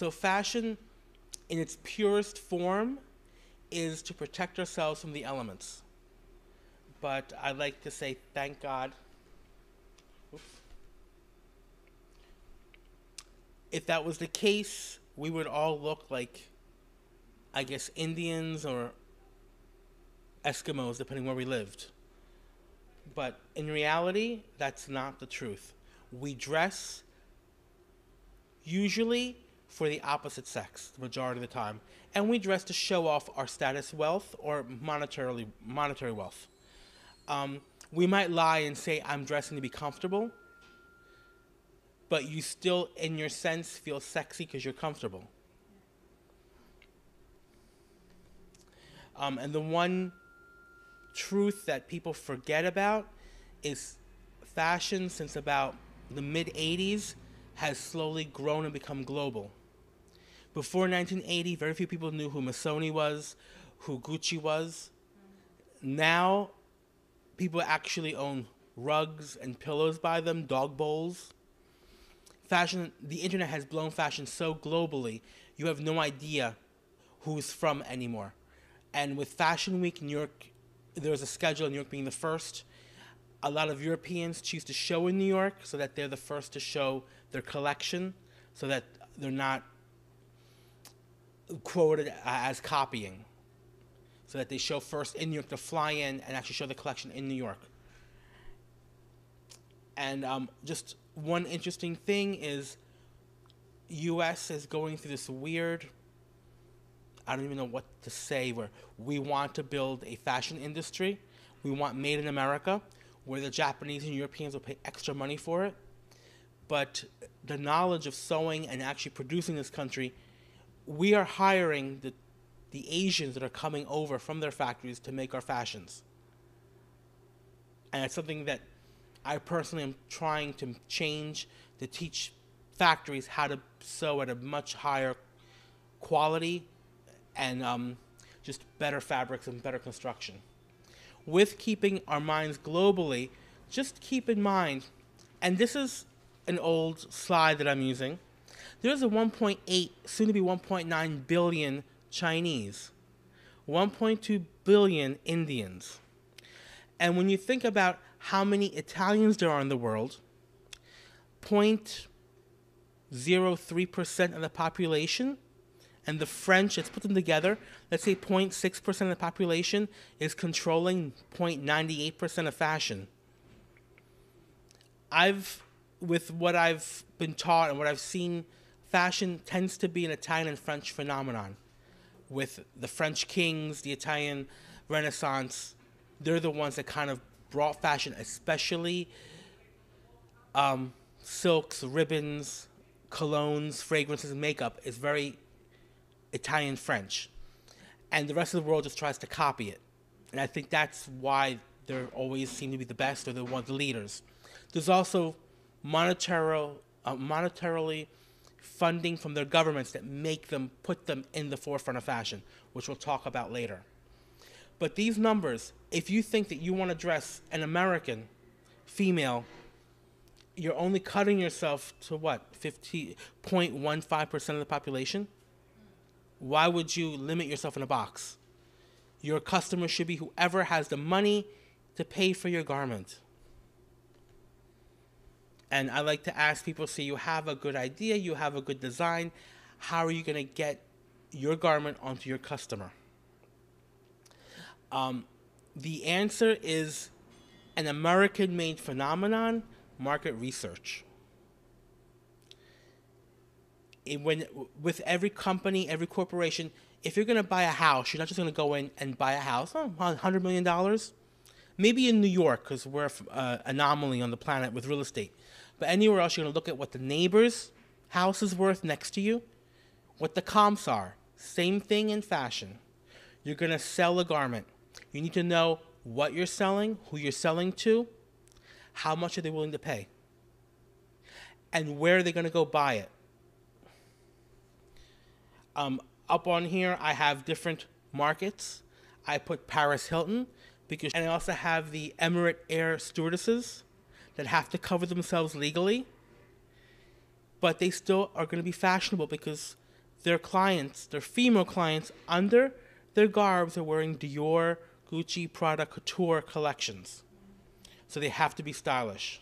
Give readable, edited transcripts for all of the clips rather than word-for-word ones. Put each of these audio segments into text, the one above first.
So fashion, in its purest form, is to protect ourselves from the elements. But I like to say thank God. Oops. If that was the case, we would all look like, I guess, Indians or Eskimos, depending where we lived. But in reality, that's not the truth. We dress usually for the opposite sex the majority of the time, and we dress to show off our status wealth or monetary wealth. We might lie and say I'm dressing to be comfortable, but you still, in your sense, feel sexy because you're comfortable. And the one truth that people forget about is fashion since about the mid 80s has slowly grown and become global. Before 1980, very few people knew who Missoni was, who Gucci was. Now, people actually own rugs and pillows by them, dog bowls. Fashion, the internet has blown fashion so globally, you have no idea who's from anymore. And with Fashion Week, New York, there's a schedule, New York being the first. A lot of Europeans choose to show in New York so that they're the first to show their collection, so that they're not quoted as copying. So that they show first in New York to fly in and actually show the collection in New York. And just one interesting thing is U.S. is going through this weird, I don't even know what to say, where we want to build a fashion industry. We want made in America, where the Japanese and Europeans will pay extra money for it. But the knowledge of sewing and actually producing this country, we are hiring the Asians that are coming over from their factories to make our fashions. And it's something that I personally am trying to change, to teach factories how to sew at a much higher quality and just better fabrics and better construction. With keeping our minds globally, just keep in mind, and this is an old slide that I'm using, there's a 1.8, soon to be 1.9 billion Chinese, 1.2 billion Indians. And when you think about how many Italians there are in the world, 0.03% of the population, and the French, let's put them together, let's say 0.6% of the population is controlling 0.98% of fashion. With what I've been taught and what I've seen, fashion tends to be an Italian and French phenomenon. With the French kings, the Italian Renaissance, they're the ones that kind of brought fashion, especially silks, ribbons, colognes, fragrances, makeup is very Italian French. And the rest of the world just tries to copy it. And I think that's why they always seem to be the best or the leaders. There's also monetarily funding from their governments that make them put them in the forefront of fashion, which we'll talk about later. But these numbers, if you think that you want to dress an American female, you're only cutting yourself to what, 50.15% of the population? Why would you limit yourself in a box? Your customer should be whoever has the money to pay for your garment. And I like to ask people, so you have a good idea, you have a good design, how are you going to get your garment onto your customer? The answer is an American-made phenomenon, market research. With every company, every corporation, if you're going to buy a house, you're not just going to go in and buy a house, $100 million. Maybe in New York, because we're an anomaly on the planet with real estate. But anywhere else, you're going to look at what the neighbor's house is worth next to you, what the comps are. Same thing in fashion. You're going to sell a garment. You need to know what you're selling, who you're selling to, how much are they willing to pay, and where are they going to go buy it. Up on here, I have different markets. I put Paris Hilton, and I also have the Emirates air stewardesses that have to cover themselves legally, but they still are going to be fashionable because their clients, their female clients, under their garbs are wearing Dior, Gucci, Prada, couture collections. So they have to be stylish.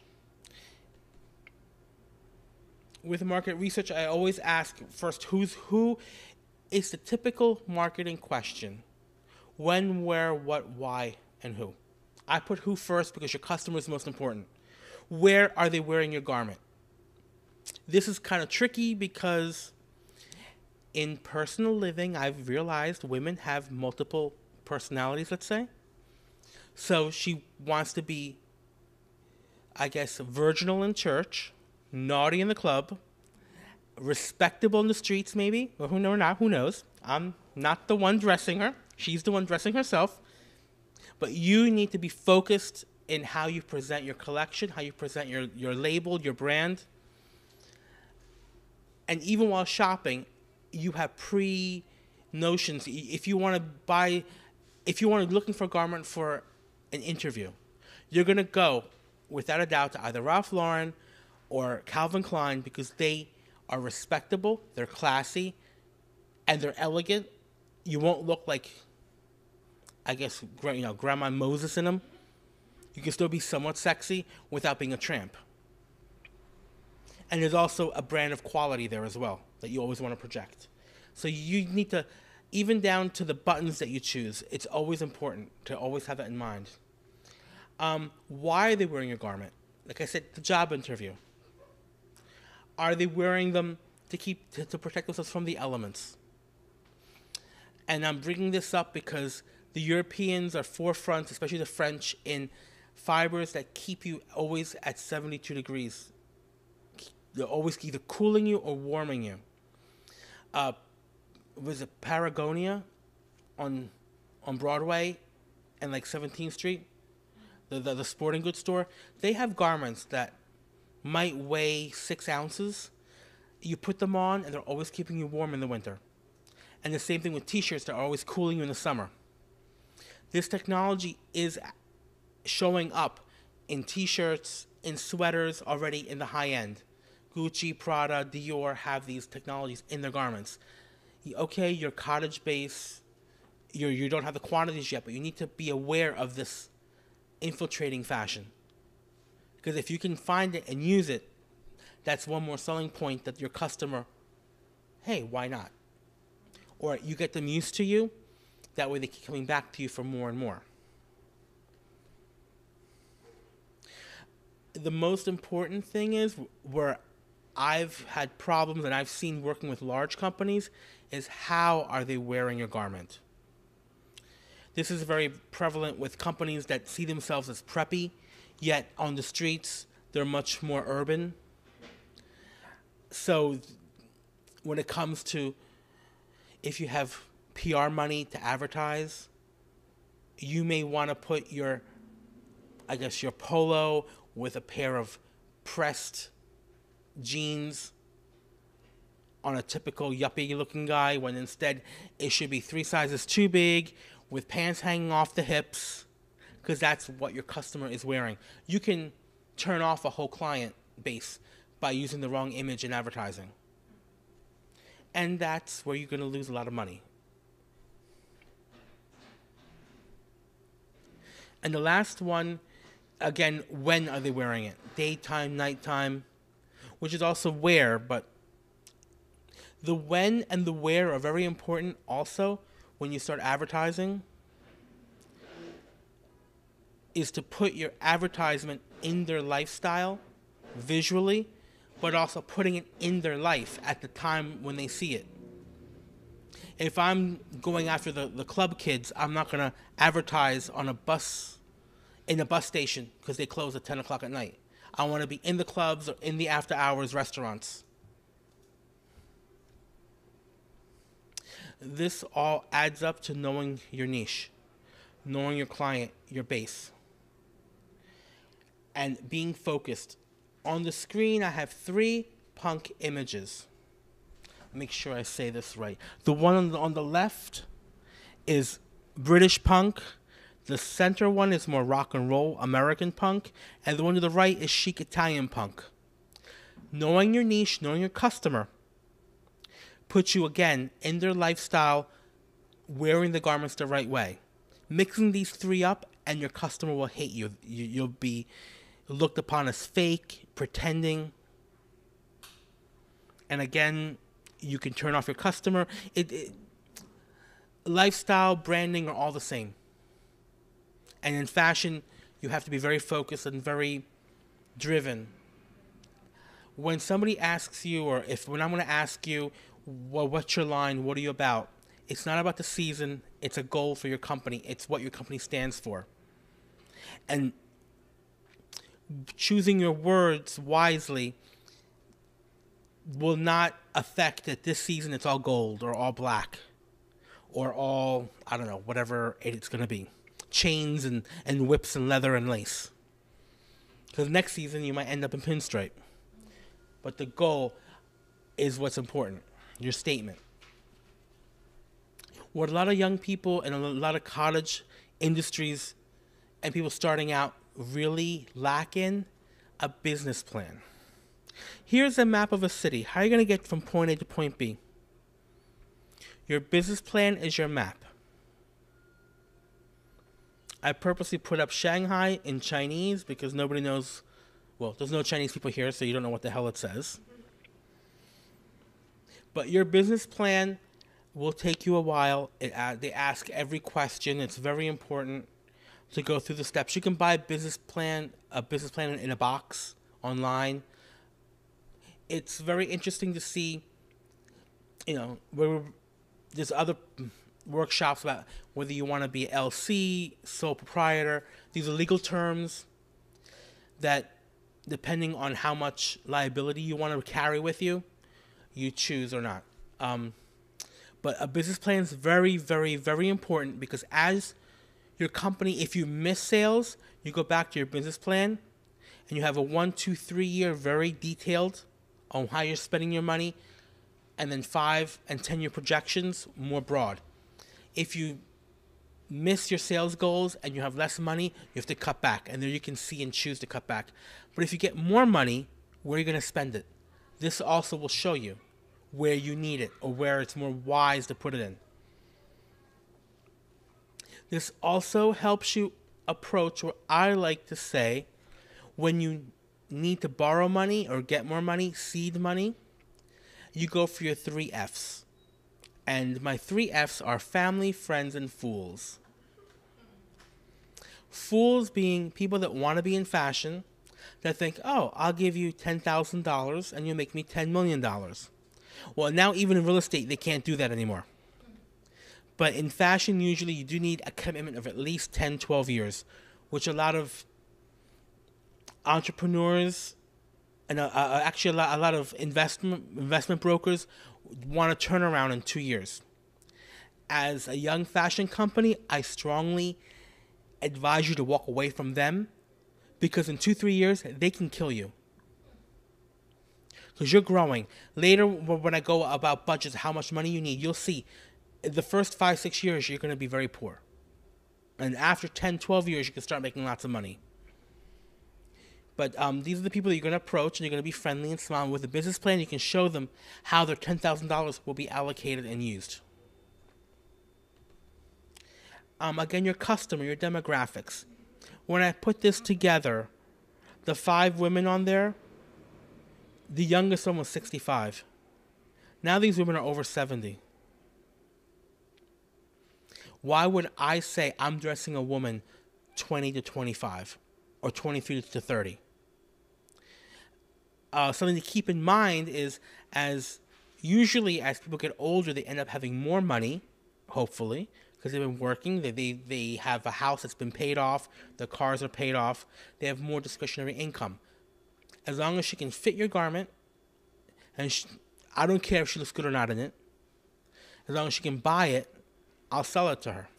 With market research, I always ask first, who is the typical marketing question? When, where, what, why, and who. I put who first because your customer is most important. Where are they wearing your garment? This is kind of tricky because in personal living, I've realized women have multiple personalities, let's say. So she wants to be, I guess, virginal in church, naughty in the club, respectable in the streets maybe, or who knows. I'm not the one dressing her. She's the one dressing herself. But you need to be focused in how you present your collection, how you present your label, your brand. And even while shopping, you have pre-notions. If you want looking for a garment for an interview, you're going to go, without a doubt, to either Ralph Lauren or Calvin Klein because they are respectable, they're classy, and they're elegant. You won't look like, I guess, Grandma Moses in them. You can still be somewhat sexy without being a tramp. And there's also a brand of quality there as well that you always want to project. So you need to, even down to the buttons that you choose, it's always important to always have that in mind. Why are they wearing your garment? Like I said, the job interview. Are they wearing them to protect themselves from the elements? And I'm bringing this up because the Europeans are forefront, especially the French, in fibers that keep you always at 72 degrees. They're always either cooling you or warming you. Was it Patagonia on Broadway and like 17th Street? The sporting goods store. They have garments that might weigh 6 ounces. You put them on and they're always keeping you warm in the winter. And the same thing with t-shirts that are always cooling you in the summer. This technology is showing up in t-shirts, in sweaters already in the high end. Gucci, Prada, Dior have these technologies in their garments. Okay, your cottage base, you don't have the quantities yet, but you need to be aware of this infiltrating fashion. Because if you can find it and use it, that's one more selling point that your customer, hey, why not? Or you get them used to you, that way they keep coming back to you for more and more. The most important thing is, where I've had problems and I've seen working with large companies, is how are they wearing your garment? This is very prevalent with companies that see themselves as preppy, yet on the streets they're much more urban. So when it comes to, if you have PR money to advertise, you may want to put your polo with a pair of pressed jeans on a typical yuppie looking guy, when instead it should be 3 sizes too big with pants hanging off the hips, because that's what your customer is wearing. You can turn off a whole client base by using the wrong image in advertising. And that's where you're going to lose a lot of money. And the last one, again, when are they wearing it? Daytime, nighttime, which is also where, but the when and the where are very important also when you start advertising, is to put your advertisement in their lifestyle visually, but also putting it in their life at the time when they see it. If I'm going after the club kids, I'm not going to advertise on a bus, in a bus station, because they close at 10 o'clock at night. I want to be in the clubs or in the after hours restaurants. This all adds up to knowing your niche, knowing your client, your base, and being focused. On the screen, I have 3 punk images. Make sure I say this right. The one on the left is British punk. The center one is more rock and roll, American punk. And the one to the right is chic Italian punk. Knowing your niche, knowing your customer, put you again in their lifestyle, wearing the garments the right way. Mixing these three up, and your customer will hate you. You'll be looked upon as fake, pretending. And again, you can turn off your customer. Lifestyle, branding are all the same. And in fashion, you have to be very focused and very driven. When somebody asks you, or when I'm going to ask you, well, what's your line? What are you about? It's not about the season. It's a goal for your company. It's what your company stands for. And choosing your words wisely will not affect that this season it's all gold or all black or all, I don't know, whatever it's going to be. Chains and whips and leather and lace. Because next season you might end up in pinstripe. But the goal is what's important. Your statement. What a lot of young people and a lot of cottage industries and people starting out really lack in a business plan. Here's a map of a city. How are you going to get from point A to point B? Your business plan is your map. I purposely put up Shanghai in Chinese because nobody knows, well, there's no Chinese people here, so you don't know what the hell it says. But your business plan will take you a while. They ask every question. It's very important to go through the steps. You can buy a business plan in a box online. It's very interesting to see, where there's other workshops about whether you want to be LC, sole proprietor. These are legal terms that, depending on how much liability you want to carry with you, you choose or not. But a business plan is very, very, very important because as your company, if you miss sales, you go back to your business plan and you have a 1, 2, 3 year very detailed on how you're spending your money, and then 5 and 10 year projections more broad. If you miss your sales goals and you have less money, you have to cut back, and there you can see and choose to cut back. But if you get more money, where are you going to spend it? This also will show you where you need it or where it's more wise to put it in. This also helps you approach what I like to say when you need to borrow money or get more money, seed money, you go for your 3 F's. And my 3 F's are family, friends, and fools. Fools being people that want to be in fashion, that think, oh, I'll give you $10,000 and you'll make me $10 million. Well, now even in real estate, they can't do that anymore. But in fashion, usually you do need a commitment of at least 10, 12 years, which a lot of entrepreneurs and actually a lot of investment brokers want to turn around in 2 years. As a young fashion company, I strongly advise you to walk away from them because in 2-3 years, they can kill you. Because you're growing. Later, when I go about budgets, how much money you need, you'll see the first 5-6 years, you're going to be very poor. And after 10-12 years, you can start making lots of money. But these are the people that you're going to approach, and you're going to be friendly and smile. With a business plan, you can show them how their $10,000 will be allocated and used. Again, your customer, your demographics. When I put this together, the 5 women on there, the youngest one was 65. Now these women are over 70. Why would I say I'm dressing a woman 20 to 25 or 23 to 30? Something to keep in mind is usually as people get older, they end up having more money, hopefully, because they've been working. They have a house that's been paid off. The cars are paid off. They have more discretionary income. As long as she can fit your garment, and I don't care if she looks good or not in it, as long as she can buy it, I'll sell it to her.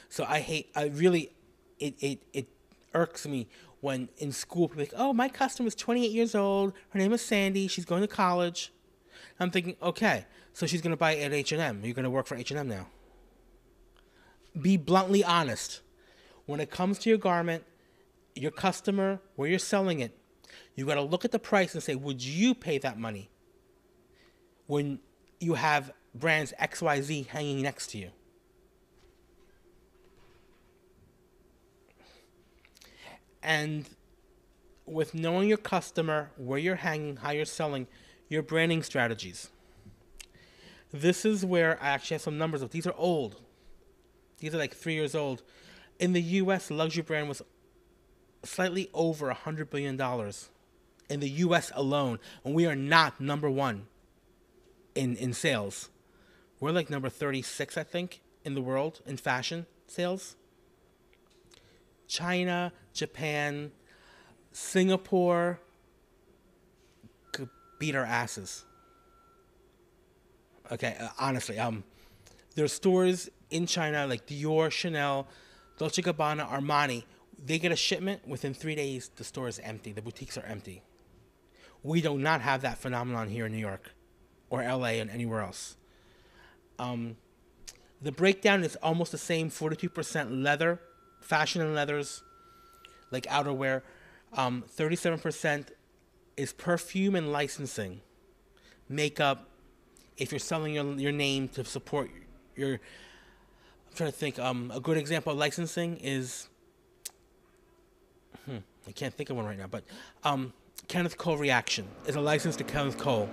So it irks me when in school people are like, oh, my customer is 28 years old. Her name is Sandy. She's going to college. I'm thinking, okay, so she's going to buy at H&M. You're going to work for H&M now. Be bluntly honest. When it comes to your garment, your customer, where you're selling it, you got to look at the price and say, would you pay that money? when you have brands XYZ hanging next to you. And with knowing your customer, where you're hanging, how you're selling, your branding strategies. This is where I actually have some numbers of. These are old. These are like 3 years old. In the US, the luxury brand was slightly over $100 billion in the US alone. And we are not number one in sales. We're like number 36, I think, in the world in fashion sales. China, Japan, Singapore could beat our asses. Okay, honestly, there's stores in China like Dior, Chanel, Dolce & Gabbana, Armani. They get a shipment, within 3 days, the store is empty. The boutiques are empty. We do not have that phenomenon here in New York or LA and anywhere else. The breakdown is almost the same, 42% leather, fashion and leathers, like outerwear. 37% is perfume and licensing. Makeup, if you're selling your name to support your... I'm trying to think. A good example of licensing is... I can't think of one right now, but Kenneth Cole Reaction is a license to Kenneth Cole.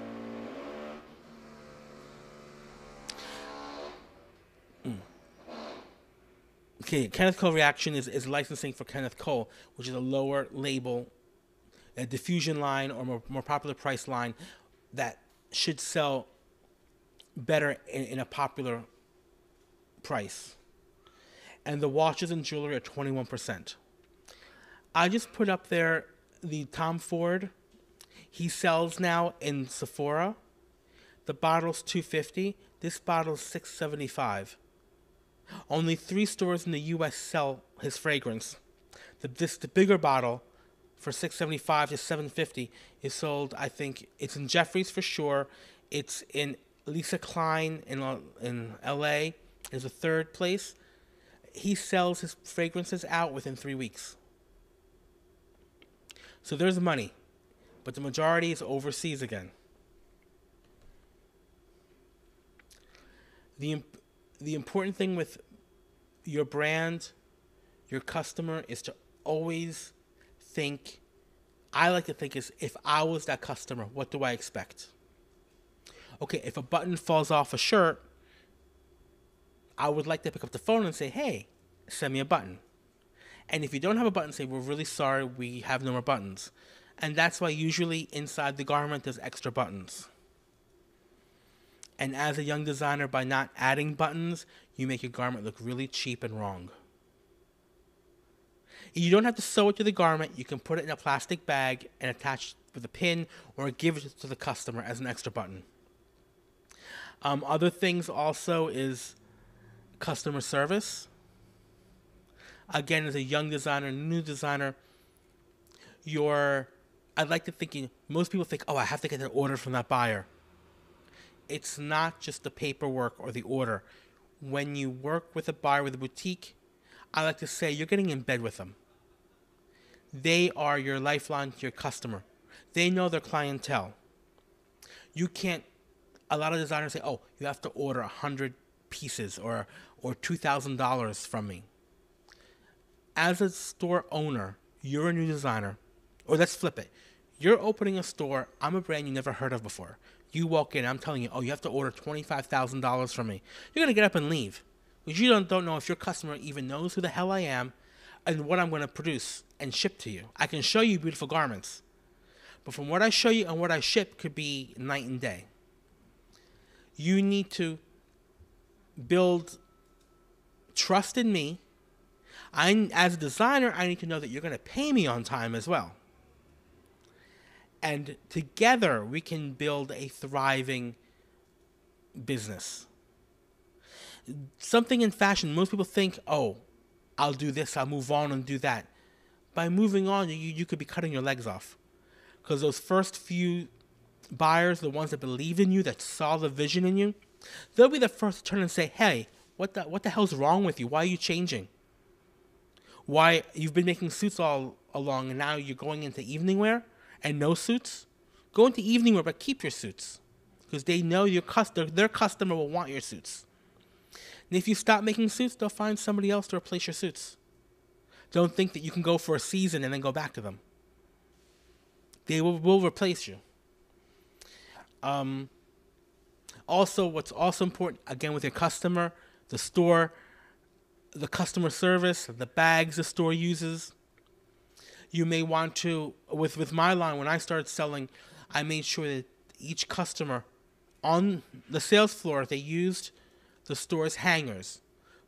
Okay, Kenneth Cole Reaction is licensing for Kenneth Cole, which is a lower label, a diffusion line or more popular price line that should sell better in a popular price. And the watches and jewelry are 21%. I just put up there the Tom Ford. He sells now in Sephora. The bottle's $250. This bottle's $675. Only 3 stores in the U.S. sell his fragrance. The bigger bottle for $675 to $750 is sold. I think it's in Jeffrey's for sure. It's in Lisa Klein in L.A. is a third place. He sells his fragrances out within 3 weeks. So there's money, but the majority is overseas again. The important thing with your brand, your customer, is to always think, I like to think is, if I was that customer, what do I expect? Okay, if a button falls off a shirt, I would like to pick up the phone and say, hey, send me a button. And if you don't have a button, say, we're really sorry, we have no more buttons. And that's why usually inside the garment there's extra buttons. And as a young designer, by not adding buttons, you make your garment look really cheap and wrong. You don't have to sew it to the garment. You can put it in a plastic bag and attach it with a pin or give it to the customer as an extra button. Other things also is customer service. Again, as a young designer, new designer, I'd like to think, most people think, oh, I have to get an order from that buyer. It's not just the paperwork or the order. When you work with a buyer with a boutique, I like to say you're getting in bed with them. They are your lifeline to your customer. They know their clientele. You can't, a lot of designers say, oh, you have to order 100 pieces or $2,000 from me. As a store owner, you're a new designer, or let's flip it. You're opening a store, I'm a brand you never heard of before. You walk in, I'm telling you, oh, you have to order $25,000 from me. You're going to get up and leave. Because you don't know if your customer even knows who the hell I am and what I'm going to produce and ship to you. I can show you beautiful garments. But from what I show you and what I ship could be night and day. You need to build trust in me. As a designer, I need to know that you're going to pay me on time as well. And together, we can build a thriving business. Something in fashion, most people think, oh, I'll do this, I'll move on and do that. By moving on, you could be cutting your legs off. Because those first few buyers, the ones that believe in you, that saw the vision in you, they'll be the first to turn and say, hey, what the hell's wrong with you? Why are you changing? Why you've been making suits all along and now you're going into evening wear and no suits? Go into evening wear, but keep your suits. because they know their customer will want your suits. And if you stop making suits, they'll find somebody else to replace your suits. Don't think that you can go for a season and then go back to them. They will replace you. Also, what's also important, again, with your customer, the store, the customer service, the bags the store uses. You may want to, with my line, when I started selling, I made sure that each customer on the sales floor, they used the store's hangers.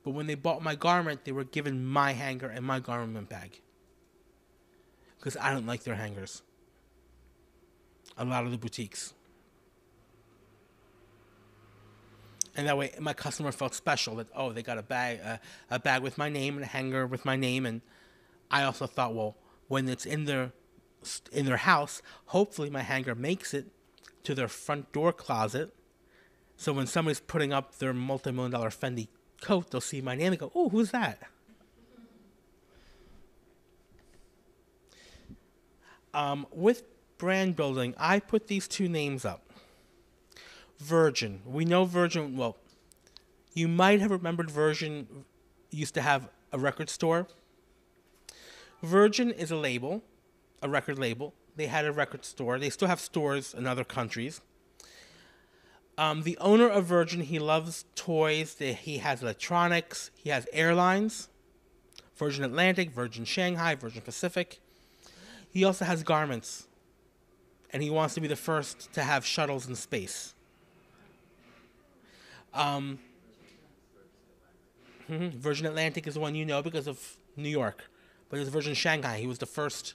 But when they bought my garment, they were given my hanger and my garment bag. Because I don't like their hangers. A lot of the boutiques. And that way, my customer felt special that, oh, they got a bag with my name and a hanger with my name. And I also thought, well, when it's in their house, hopefully my hanger makes it to their front door closet. So when somebody's putting up their multi-million-dollar Fendi coat, they'll see my name and go, oh, who's that? With brand building, I put these two names up. Virgin. We know Virgin, well, you might have remembered Virgin used to have a record store. Virgin is a label, a record label. They had a record store. They still have stores in other countries. The owner of Virgin, he loves toys. He has electronics. He has airlines. Virgin Atlantic, Virgin Shanghai, Virgin Pacific. He also has garments. And he wants to be the first to have shuttles in space. Virgin Atlantic is the one you know because of New York. But it's Virgin Shanghai. He was the first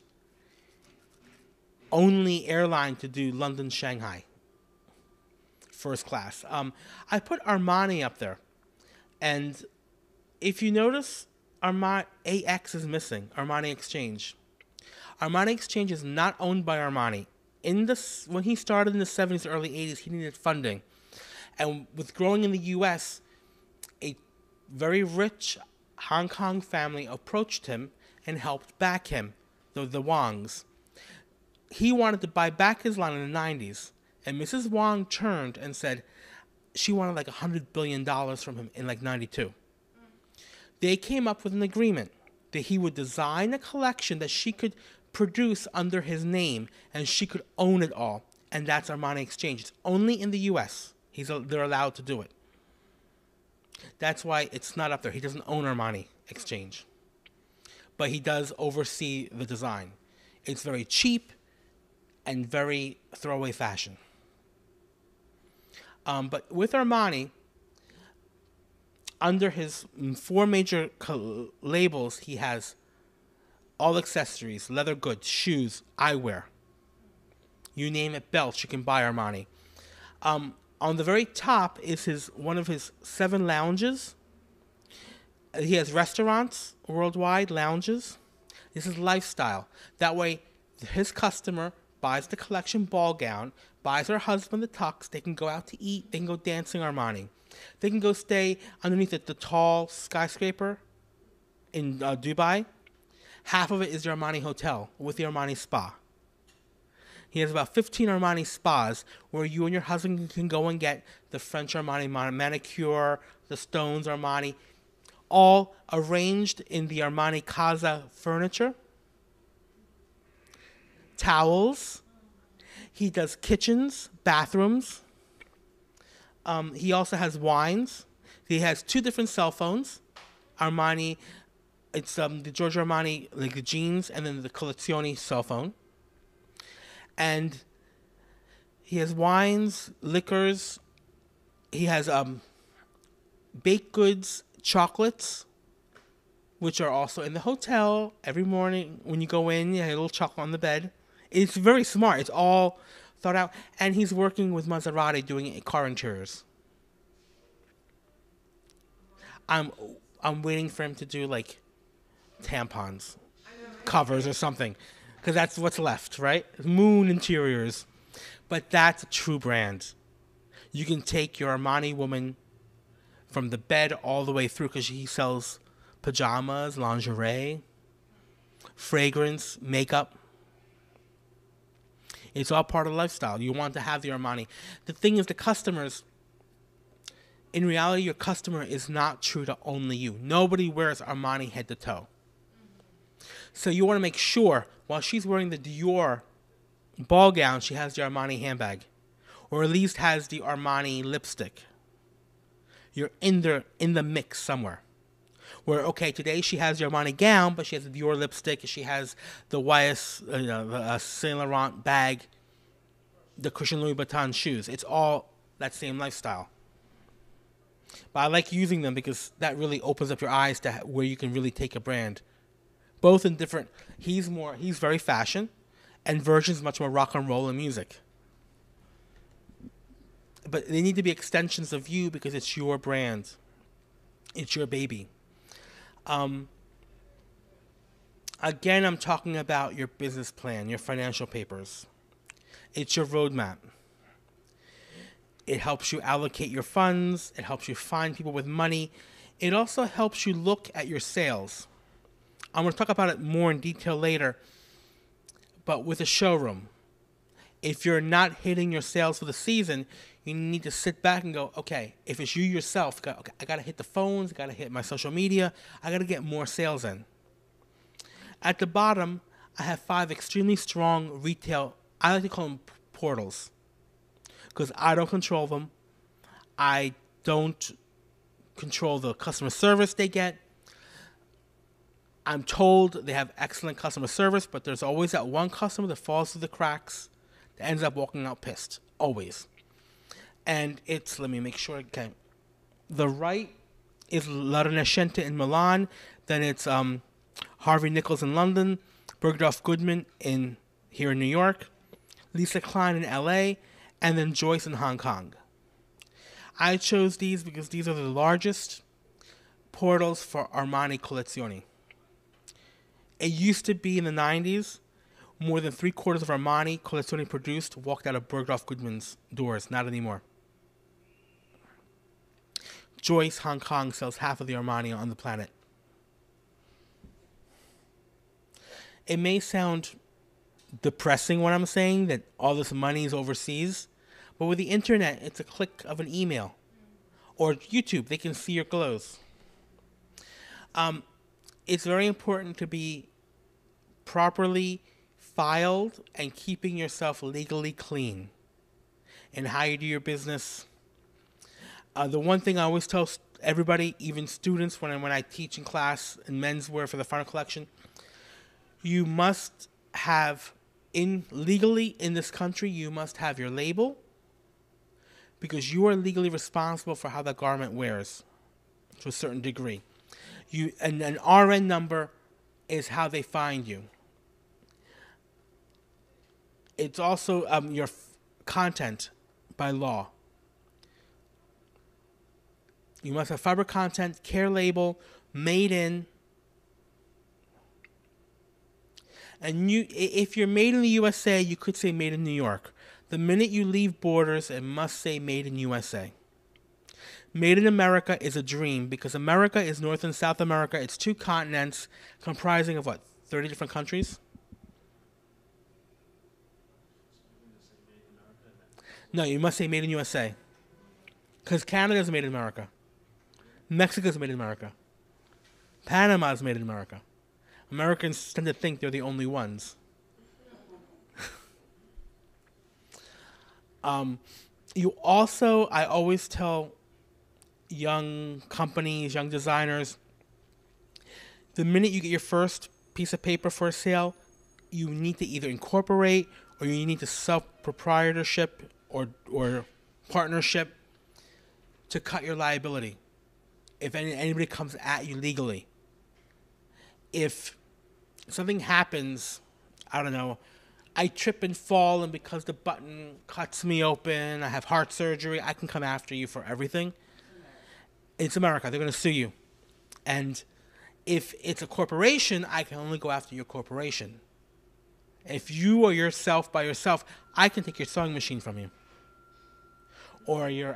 only airline to do London-Shanghai. First class. I put Armani up there. And if you notice, AX is missing. Armani Exchange. Armani Exchange is not owned by Armani. When he started in the 70s, early 80s, he needed funding. And with growing in the U.S., a very rich Hong Kong family approached him and helped back him, the Wongs. He wanted to buy back his line in the 90s. And Mrs. Wong turned and said she wanted like $100 billion from him in like 92. They came up with an agreement that he would design a collection that she could produce under his name and she could own it all. And that's Armani Exchange. It's only in the U.S. They're allowed to do it. That's why it's not up there. He doesn't own Armani Exchange. But he does oversee the design. It's very cheap and very throwaway fashion. But with Armani, under his 4 major labels, he has all accessories, leather goods, shoes, eyewear. You name it, belts, you can buy Armani. On the very top is one of his 7 lounges. He has restaurants worldwide, lounges. This is lifestyle. That way, his customer buys the collection ball gown, buys her husband the tux. They can go out to eat. They can go dancing Armani. They can go stay underneath the tall skyscraper in Dubai. Half of it is the Armani hotel with the Armani spa. He has about 15 Armani spas where you and your husband can go and get the French Armani manicure, the Stones Armani, all arranged in the Armani Casa furniture. Towels. He does kitchens, bathrooms. He also has wines. He has 2 different cell phones. Armani, it's the Giorgio Armani, like the jeans, and then the Collezione cell phone. And he has wines, liquors. He has baked goods, chocolates, which are also in the hotel. Every morning when you go in, you have a little chocolate on the bed. It's very smart. It's all thought out. And he's working with Maserati doing car interiors. I'm waiting for him to do like tampons, covers or something. Because that's what's left, right? Moon interiors. But that's a true brand. You can take your Armani woman from the bed all the way through because he sells pajamas, lingerie, fragrance, makeup. It's all part of the lifestyle. You want to have the Armani. The thing is, the customers, in reality, your customer is not true to only you. Nobody wears Armani head to toe. So you want to make sure while she's wearing the Dior ball gown, she has the Armani handbag, or at least has the Armani lipstick. You're in the mix somewhere. Where, okay, today she has the Armani gown, but she has the Dior lipstick, she has the the Saint Laurent bag, the Christian Louis Vuitton shoes. It's all that same lifestyle. But I like using them because that really opens up your eyes to where you can really take a brand. Both in different, he's very fashion, and Virgin's much more rock and roll and music. But they need to be extensions of you because it's your brand. It's your baby. Again, I'm talking about your business plan, your financial papers. It's your roadmap. It helps you allocate your funds. It helps you find people with money. It also helps you look at your sales. I'm going to talk about it more in detail later. But with a showroom, if you're not hitting your sales for the season, you need to sit back and go, okay, if it's you yourself, okay, I got to hit the phones, I got to hit my social media, I got to get more sales in. At the bottom, I have 5 extremely strong retail, I like to call them portals, because I don't control them. I don't control the customer service they get. I'm told they have excellent customer service, but there's always that one customer that falls through the cracks that ends up walking out pissed. Always. And it's, let me make sure, okay. The right is La Rinascente in Milan. Then it's Harvey Nichols in London. Bergdorf Goodman here in New York. Lisa Klein in LA. And then Joyce in Hong Kong. I chose these because these are the largest portals for Armani Collezioni. It used to be in the 90s, more than 3/4 of Armani Collezioni produced walked out of Bergdorf Goodman's doors. Not anymore. Joyce, Hong Kong, sells half of the Armani on the planet. It may sound depressing what I'm saying, that all this money is overseas, but with the internet, it's a click of an email. Or YouTube, they can see your clothes. It's very important to be properly filed and keeping yourself legally clean in how you do your business. The one thing I always tell everybody, even students, when I teach in class in menswear for the final collection, you must have, legally in this country, you must have your label, because you are legally responsible for how that garment wears to a certain degree. And an RN number is how they find you. It's also your content by law. You must have fiber content, care label, made in. And if you're made in the USA, you could say made in New York. The minute you leave borders, it must say made in USA. Made in America is a dream, because America is North and South America. It's 2 continents comprising of, 30 different countries? No, you must say made in USA. Because Canada is made in America. Mexico is made in America. Panama is made in America. Americans tend to think they're the only ones. I always tell young companies, young designers, the minute you get your first piece of paper for a sale, you need to either incorporate or you need to self-proprietorship or partnership to cut your liability if anybody comes at you legally. If something happens, I don't know, I trip and fall, and because the button cuts me open, I have heart surgery, I can come after you for everything. It's America. They're going to sue you. And if it's a corporation, I can only go after your corporation. If you are yourself by yourself, I can take your sewing machine from you. Or your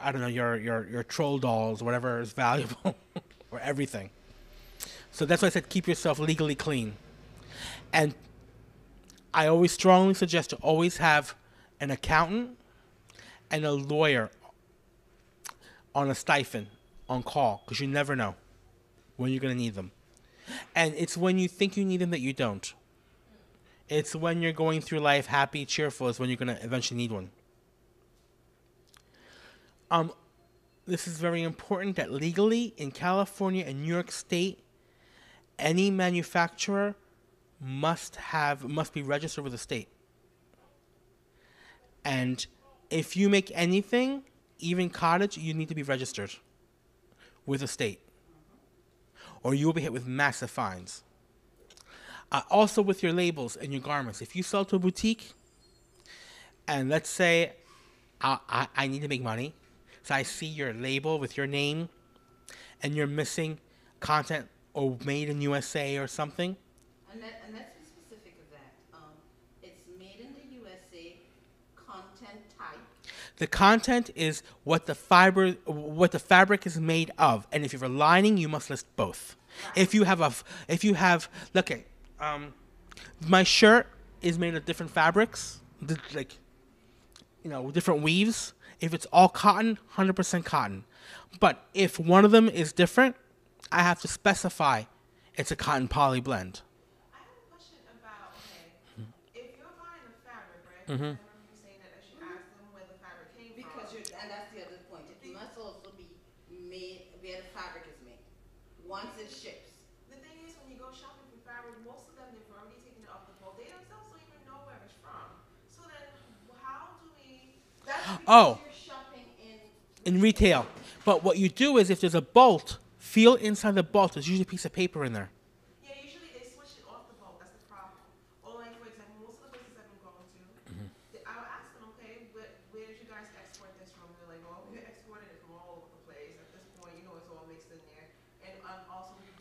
troll dolls, whatever is valuable, or everything. So that's why I said keep yourself legally clean. And I always strongly suggest to always have an accountant, and a lawyer on a stipend on call because you never know when you're going to need them. And it's when you think you need them that you don't. It's when you're going through life happy, cheerful is when you're going to eventually need one. This is very important that legally in California and New York State, any manufacturer must be registered with the state. And if you make anything, even cottage, you need to be registered with the state, or you will be hit with massive fines. Also with your labels and your garments. If you sell to a boutique, and let's say I need to make money, so I see your label with your name, and you're missing content or made in USA or something. And let's be specific of that. It's made in the USA, content type. The content is what the fabric is made of, and if you're lining, you must list both. Right. If you have, look at, my shirt is made of different fabrics, like, different weaves. If it's all cotton, 100% cotton. But if one of them is different, I have to specify it's a cotton poly blend. I have a question about, if you're buying the fabric, right? I remember you saying that I should ask them where the fabric came from. And that's the other point. It must also be made where the fabric is made. Once it ships. The thing is, when you go shopping for fabric, most of them, they've already taken it off the boat. They themselves don't even know where it's from. So then, how do we... That's because you're shopping in retail. But what you do is, if there's a bolt, feel inside the bolt. There's usually a piece of paper in there. Yeah, usually they switch it off the boat. That's the problem. Or like, for example, most of the places I've been going to, I'll ask them, okay, where did you guys export this from? They're like, well, we exported it from all over the place. At this point, it's all mixed in there. And also, we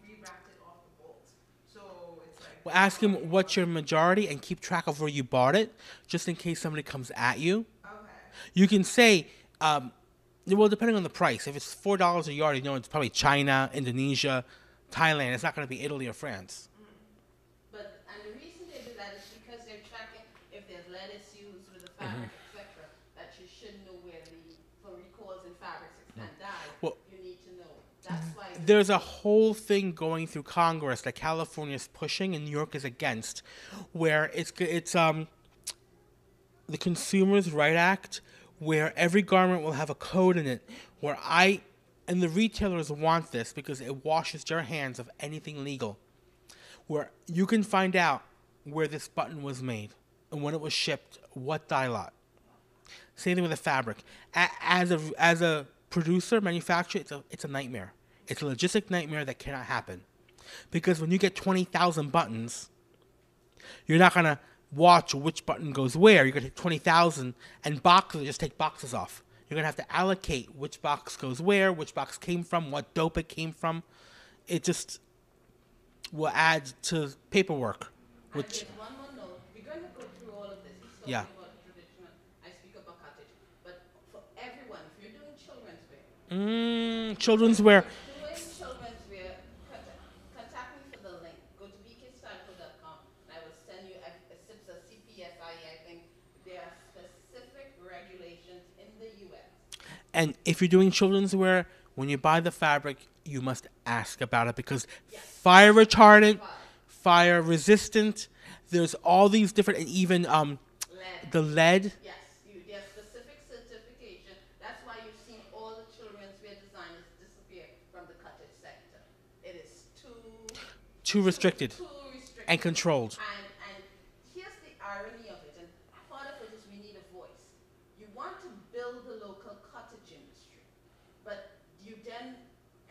re-wrapped it off the boat. So it's like... Well, ask them what's your majority and keep track of where you bought it, just in case somebody comes at you. Okay. You can say... well, depending on the price. If it's $4 a yard, it's probably China, Indonesia, Thailand. It's not going to be Italy or France. And the reason they do that is because they're tracking if there's lettuce used with the fabric, etc. That you should know where for recalls in fabrics and dyes. Well, you need to know. That's why there's a whole thing going through Congress that California is pushing and New York is against, where it's the Consumers' Right Act, where every garment will have a code in it, and the retailers want this because it washes their hands of anything legal, where you can find out where this button was made and when it was shipped, what dye lot. Same thing with the fabric. As a producer, manufacturer, it's a nightmare. It's a logistic nightmare that cannot happen, because when you get 20,000 buttons, you're not gonna watch which button goes where. You're going to take 20,000 and boxes, just take boxes off. You're going to have to allocate which box goes where, which box came from, what dope it came from. It just will add to paperwork. Which... And one more note. We're going to go through all of this. He's talking about the traditional. I speak about cottage. But for everyone, if you're doing children's wear. Children's wear. Contact me for the link. Go to BKstylecon.com and I will send you a CPSI. I think there are specific regulations in the U.S. And if you're doing children's wear, when you buy the fabric, you must ask about it, because fire retardant, fire resistant, there's all these different, and even the lead. Yes, there's specific certification. That's why you've seen all the children's wear designers disappear from the cottage sector. It is too restricted and controlled. And here's the irony of it, and part of it is we need a voice. You want to build the local cottage industry, but you then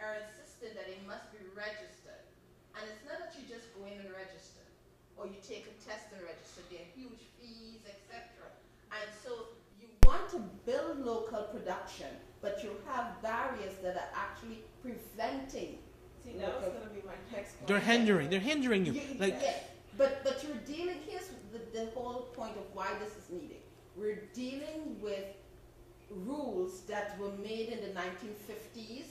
are insistent that it must be registered. And it's not that you just go in and register, or you take a test and register. There are huge fees, etc. And so you want to build local production, but you have barriers that are actually preventing. See, that was going to be my next point. They're hindering you. Yes, but you're dealing, here's the whole point of why this is needed. We're dealing with rules that were made in the 1950s,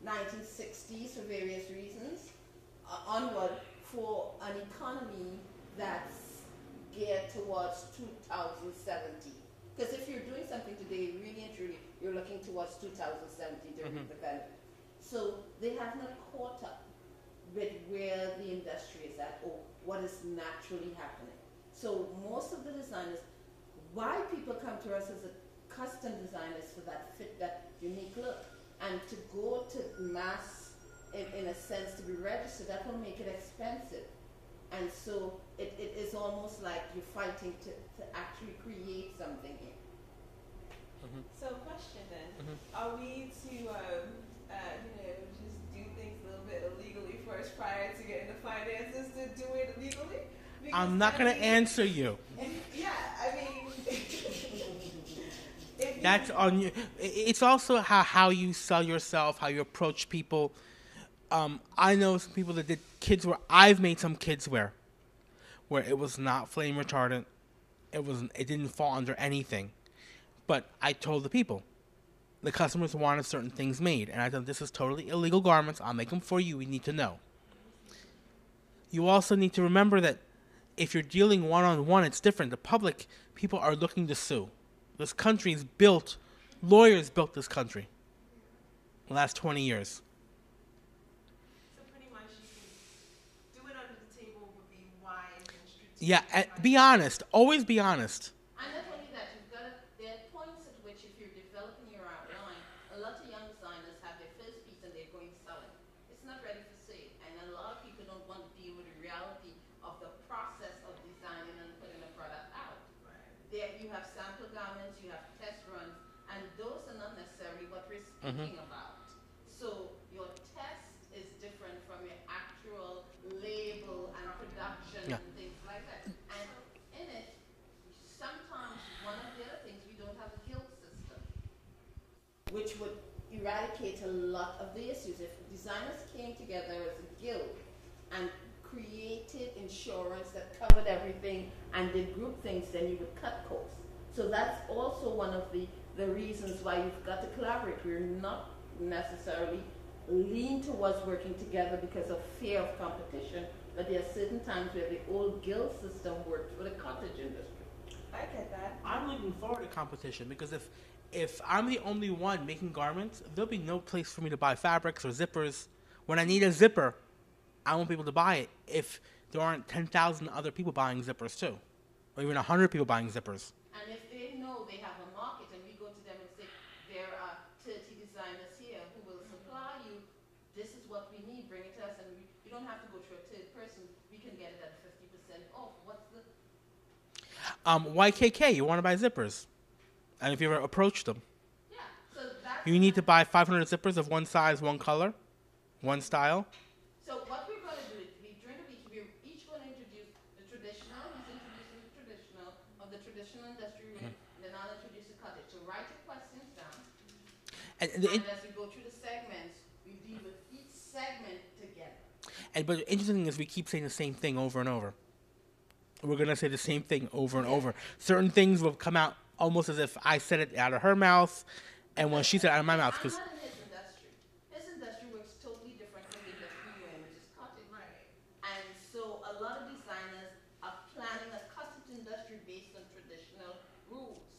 1960s for various reasons, onward, for an economy that's geared towards 2070. Because if you're doing something today, really and truly, you're looking towards 2070 during the event. So they have not caught up with where the industry is at or what is naturally happening. So most of the designers, why people come to us as a custom designers for that fit, that unique look, and to go to mass, in a sense, to be registered, that will make it expensive. And so it is almost like you're fighting to actually create something here. So question then, are we to, just do things a little bit illegally first prior to getting the finances to do it legally? Because, I'm not going to answer you. Yeah, I mean... That's on you. It's also how you sell yourself, how you approach people. I know some people that did kids wear. I've made some kids wear where it was not flame retardant. It didn't fall under anything. But I told the people, the customers wanted certain things made, and I said, this is totally illegal garments. I'll make them for you. We need to know. You also need to remember that if you're dealing one-on-one, it's different. The public, people are looking to sue. This country is built, lawyers built this country the last 20 years. So pretty much do it under the table would be wise and strategic. Yeah, and be honest. Always be honest. And not only that, there are points at which if you're developing your outline, a lot of young designers have their first piece and they're going to sell it. It's not ready for sale. And a lot of people don't want to deal with the reality of the process of designing and putting a product out. Right. There you have sample garments, you have test runs, and those are not necessarily what we're speaking about. So your test is different from your actual label and production and things like that. And in it, sometimes one of the other things, we don't have a guild system, which would eradicate a lot of the issues. If designers came together as a guild and created insurance that covered everything and did group things, then you would cut costs. So that's also one of the reasons why you've got to collaborate. We're not necessarily lean towards working together because of fear of competition, but there are certain times where the old guild system worked for the cottage industry. I get that. I'm looking forward to competition because if I'm the only one making garments, there'll be no place for me to buy fabrics or zippers. When I need a zipper, I won't be able to buy it if there aren't 10,000 other people buying zippers too, or even 100 people buying zippers. And if they know they have a market and we go to them and say, there are 30 designers here who will supply you, this is what we need, bring it to us, and you don't have to go through a third person, we can get it at 50% off. What's the... YKK, you want to buy zippers. And if you ever approach them, Yeah, so that's... you need to buy 500 zippers of one size, one color, one style. So what we're going to do is, during the week, we're each going to introduce the traditional, he's introducing the traditional, of the traditional industry, and then I'll introduce the cottage. So write your questions down, And as we go through the segments, we deal with each segment together. but the interesting thing is we keep saying the same thing over and over. We're going to say the same thing over and over. Certain things will come out almost as if I said it out of her mouth, and when she said it out of my mouth. I'm Because not in his industry. His industry works totally different from the industry you're in, which is cottage. Right. And so a lot of designers are planning a cottage industry based on traditional rules,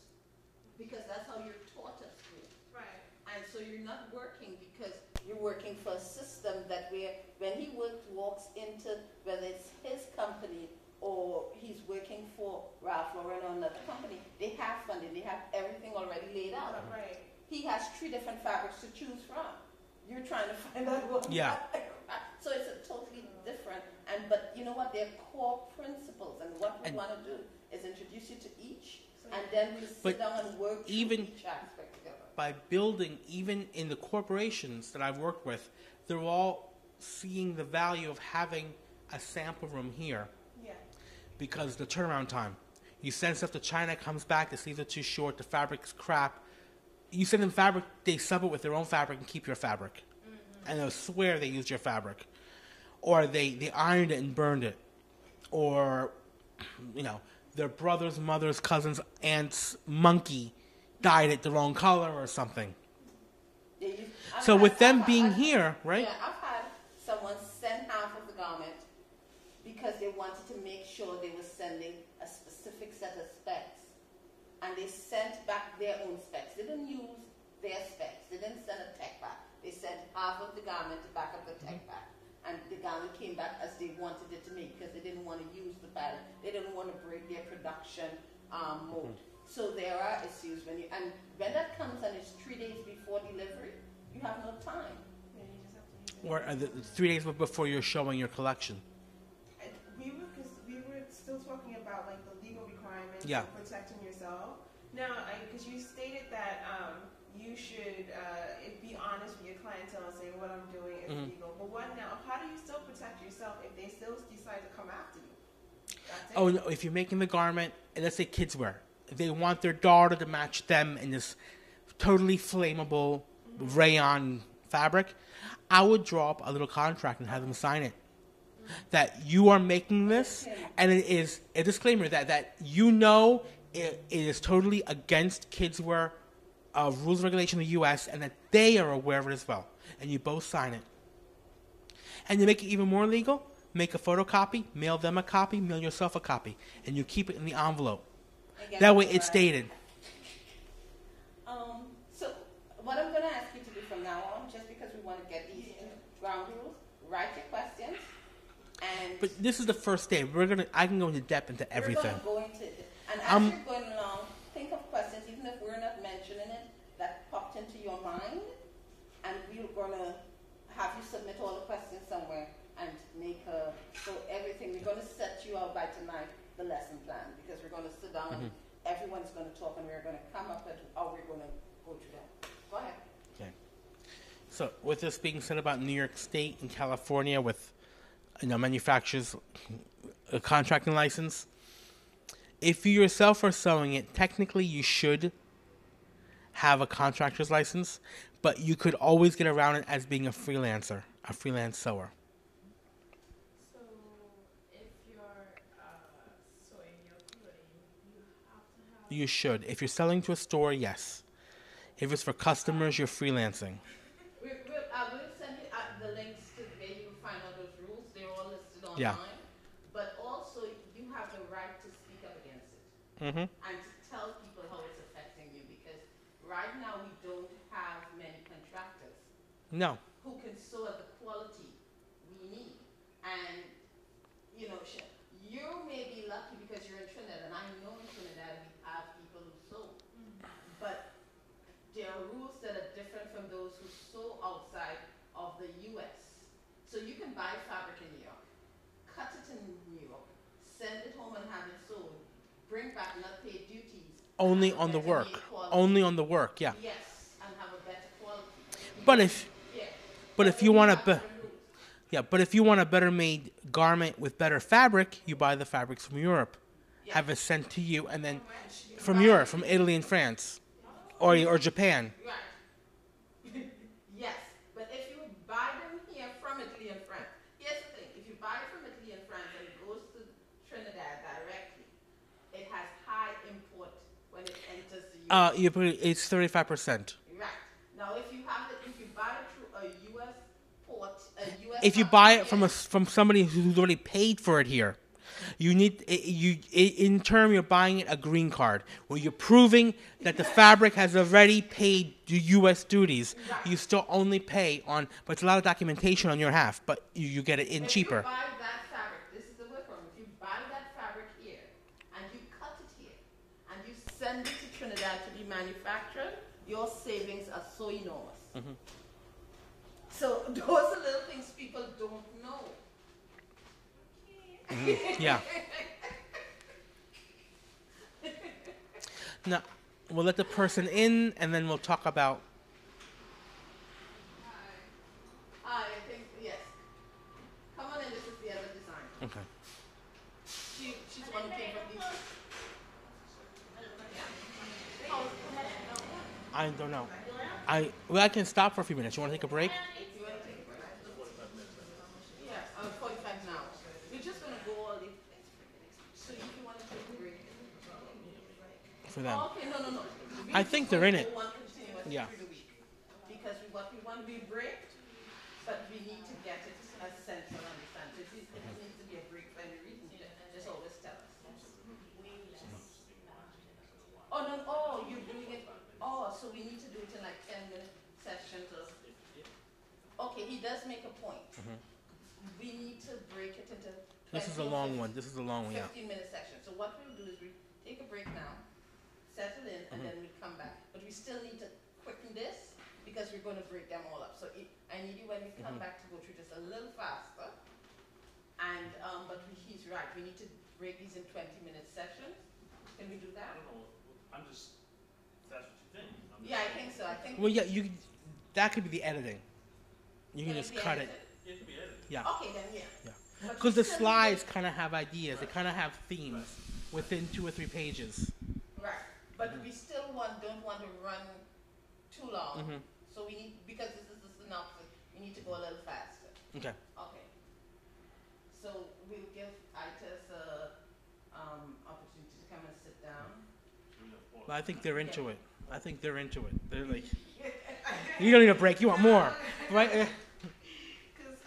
because that's how you're taught at school. Right. And so you're not working because you're working for a system that where when he walks into, whether it's his company or he's working for Ralph Lauren or another company, they have funding, they have everything already laid out. Right. He has 3 different fabrics to choose from. You're trying to find out what. Yeah. So it's a totally different, but you know what? They're core principles, and what we want to do is introduce you to each, and then we sit down and work through each aspect together. by building, even in the corporations that I've worked with, they're all seeing the value of having a sample room here. Yeah. Because the turnaround time. You send stuff to China, it comes back, the sleeves are too short, the fabric's crap. You send them fabric, they sub it with their own fabric and keep your fabric. And they'll swear they used your fabric. Or they ironed it and burned it. Or, their brother's, mother's, cousin's, aunt's monkey dyed it the wrong color or something. Yeah, So with them being here, right? Yeah, I've had someone send half of the garment because they wanted to make sure they were sending a specific set of specs, and they sent back their own specs. They didn't use their specs. They didn't send a tech back. They sent half of the garment to back up the tech back. And the garment came back as they wanted it to make because they didn't want to use the pattern. They didn't want to break their production mode. So there are issues and when that comes and it's 3 days before delivery, you have no time. Yeah, you just have to use it. Or 3 days before you're showing your collection. We were still talking about like the legal requirements Yeah. of protecting yourself. Now, because you stated that you should be honest with your clientele and say what I'm doing is legal. But what now? How do you still protect yourself if they still decide to come after you? That's it. Oh, no, if you're making the garment, and let's say kids wear, if they want their daughter to match them in this totally flammable rayon fabric, I would draw up a little contract and have them sign it. That you are making this, and it is a disclaimer that you know it is totally against kids wear rules and regulation in the U.S., and that they are aware of it as well. And you both sign it. And to make it even more legal, make a photocopy, mail them a copy, mail yourself a copy, and you keep it in the envelope. Again, That way it's dated. So what I'm going to ask you to do from now on, just because we want to get these ground rules, write your questions, and But this is the first day. I can go into depth into everything. we're going to go into, and as you're going along, think of questions, even if we're not mentioning it, that popped into your mind, and we're going to have you submit all the questions somewhere and make so everything, we're going to set you out by tonight, the lesson plan, because we're going to sit down and everyone's going to talk and we're going to come up with how we're going to go through that. Go ahead. Okay. So with this being said about New York State and California with manufacturers a contracting license, if you yourself are sewing it, technically you should have a contractor's license, but you could always get around it as being a freelancer, a freelance sewer. So, if you're sewing your clothing, you have to have. You should. If you're selling to a store, yes. If it's for customers, you're freelancing. I will send you the links to where you can find all those rules. They're all listed online. Yeah. But also, you have the right to speak up against it. Mm-hmm. And to tell people how it's affecting you. Because right now, we don't have many contractors No. who can sew at the quality we need. And, you may be lucky because you're in Trinidad. And I know in Trinidad we have people who sew. But there are rules that are different from those who sew outside of the U.S. So you can buy fabric in New York, cut it in New York, send it home and have it sewn, bring back not pay duties. Only and on the better work. made quality. Only on the work, yeah. Yes, and have a better quality. But if Yeah. but if you then want have a different rules. but if you want a better made garment with better fabric, you buy the fabrics from Europe. Yeah. Have it sent to you, and then from Europe, from Italy and France, or Japan. Right. Yes, but if you buy them here from Italy and France, here's the thing: if you buy it from Italy and France and it goes to Trinidad directly, it has high import when it enters the U.S. It's 35%. Right. Now, if you buy it through a U.S. port, a U.S. If you buy it from somebody who's already paid for it here, you need in term you're buying it a green card where you're proving that the fabric has already paid the U.S. duties. You still only pay on, but it's a lot of documentation on your half, but you get it in cheaper. If you buy that fabric, this is the workaround. If you buy that fabric here and you cut it here and you send it to Trinidad to be manufactured, your savings are so enormous. So those are little things people don't know. Yeah. Now, we'll let the person in, and then we'll talk about. I think, yes. Come on in, this is the other design. Okay. She's the one who came from these. I don't know. I can stop for a few minutes. You want to take a break? If you want to take a break. Yes, 45 now. We're just going to go all the. So if you want to take a break. For them. Okay, no. I think they're in it. We want continuously Yeah. through the week. Because what we want to be break, but we need to get it as central, understand. So if it needs to be a break for any reason, just always tell us. Oh, no, oh, you're doing it, oh, so we need to do it in like 10-minute sessions or, okay, he does make a point. We need to break it into This is a long one. This is a long one, yeah. 15-minute section. So what we'll do is we take a break now, settle in, and then we come back. But we still need to quicken this because we're going to break them all up. So I need you when we come back to go through this a little faster. And but he's right. We need to break these in 20-minute sessions. Can we do that? I don't know. I'm just. If that's what you think. Yeah, I think so. I think. Well, yeah, that could be the editing. You can just cut it. It can be edited. Yeah. Okay, then yeah. Yeah. Because the slides kind of have ideas. They kind of have themes within 2 or 3 pages. Right. But we still don't want to run too long. So we need, because this is the synopsis, we need to go a little faster. Okay. Okay. So we'll give ITES a opportunity to come and sit down. Well, I think they're into it. I think they're into it. They're like, you don't need a break. You want more, right? Because,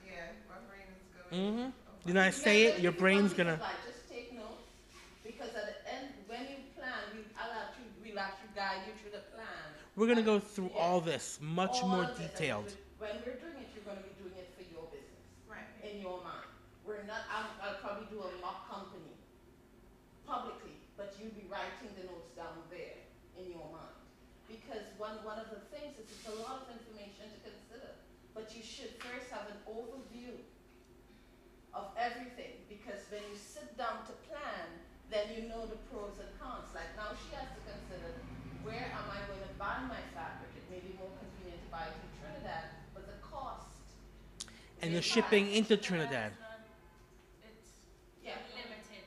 yeah, my brain is going. You know, I say it, your brain's gonna. Just take notes, because at the end, when you plan, we'll actually guide you through the plan. We're gonna go through all this, much All more of this, and detailed. When we're doing it, you're going to be doing it for your business. Right. In your mind. We're not, I'll probably do a mock company publicly, but you'll be writing the notes down there in your mind. Because one of the things is it's a lot of information to consider, but you should first have an overview of everything, because when you sit down to plan, then you know the pros and cons. Like now she has to consider, where am I going to buy my fabric? It may be more convenient to buy it in Trinidad, but the cost. And the shipping into Trinidad. It's Yeah. limited.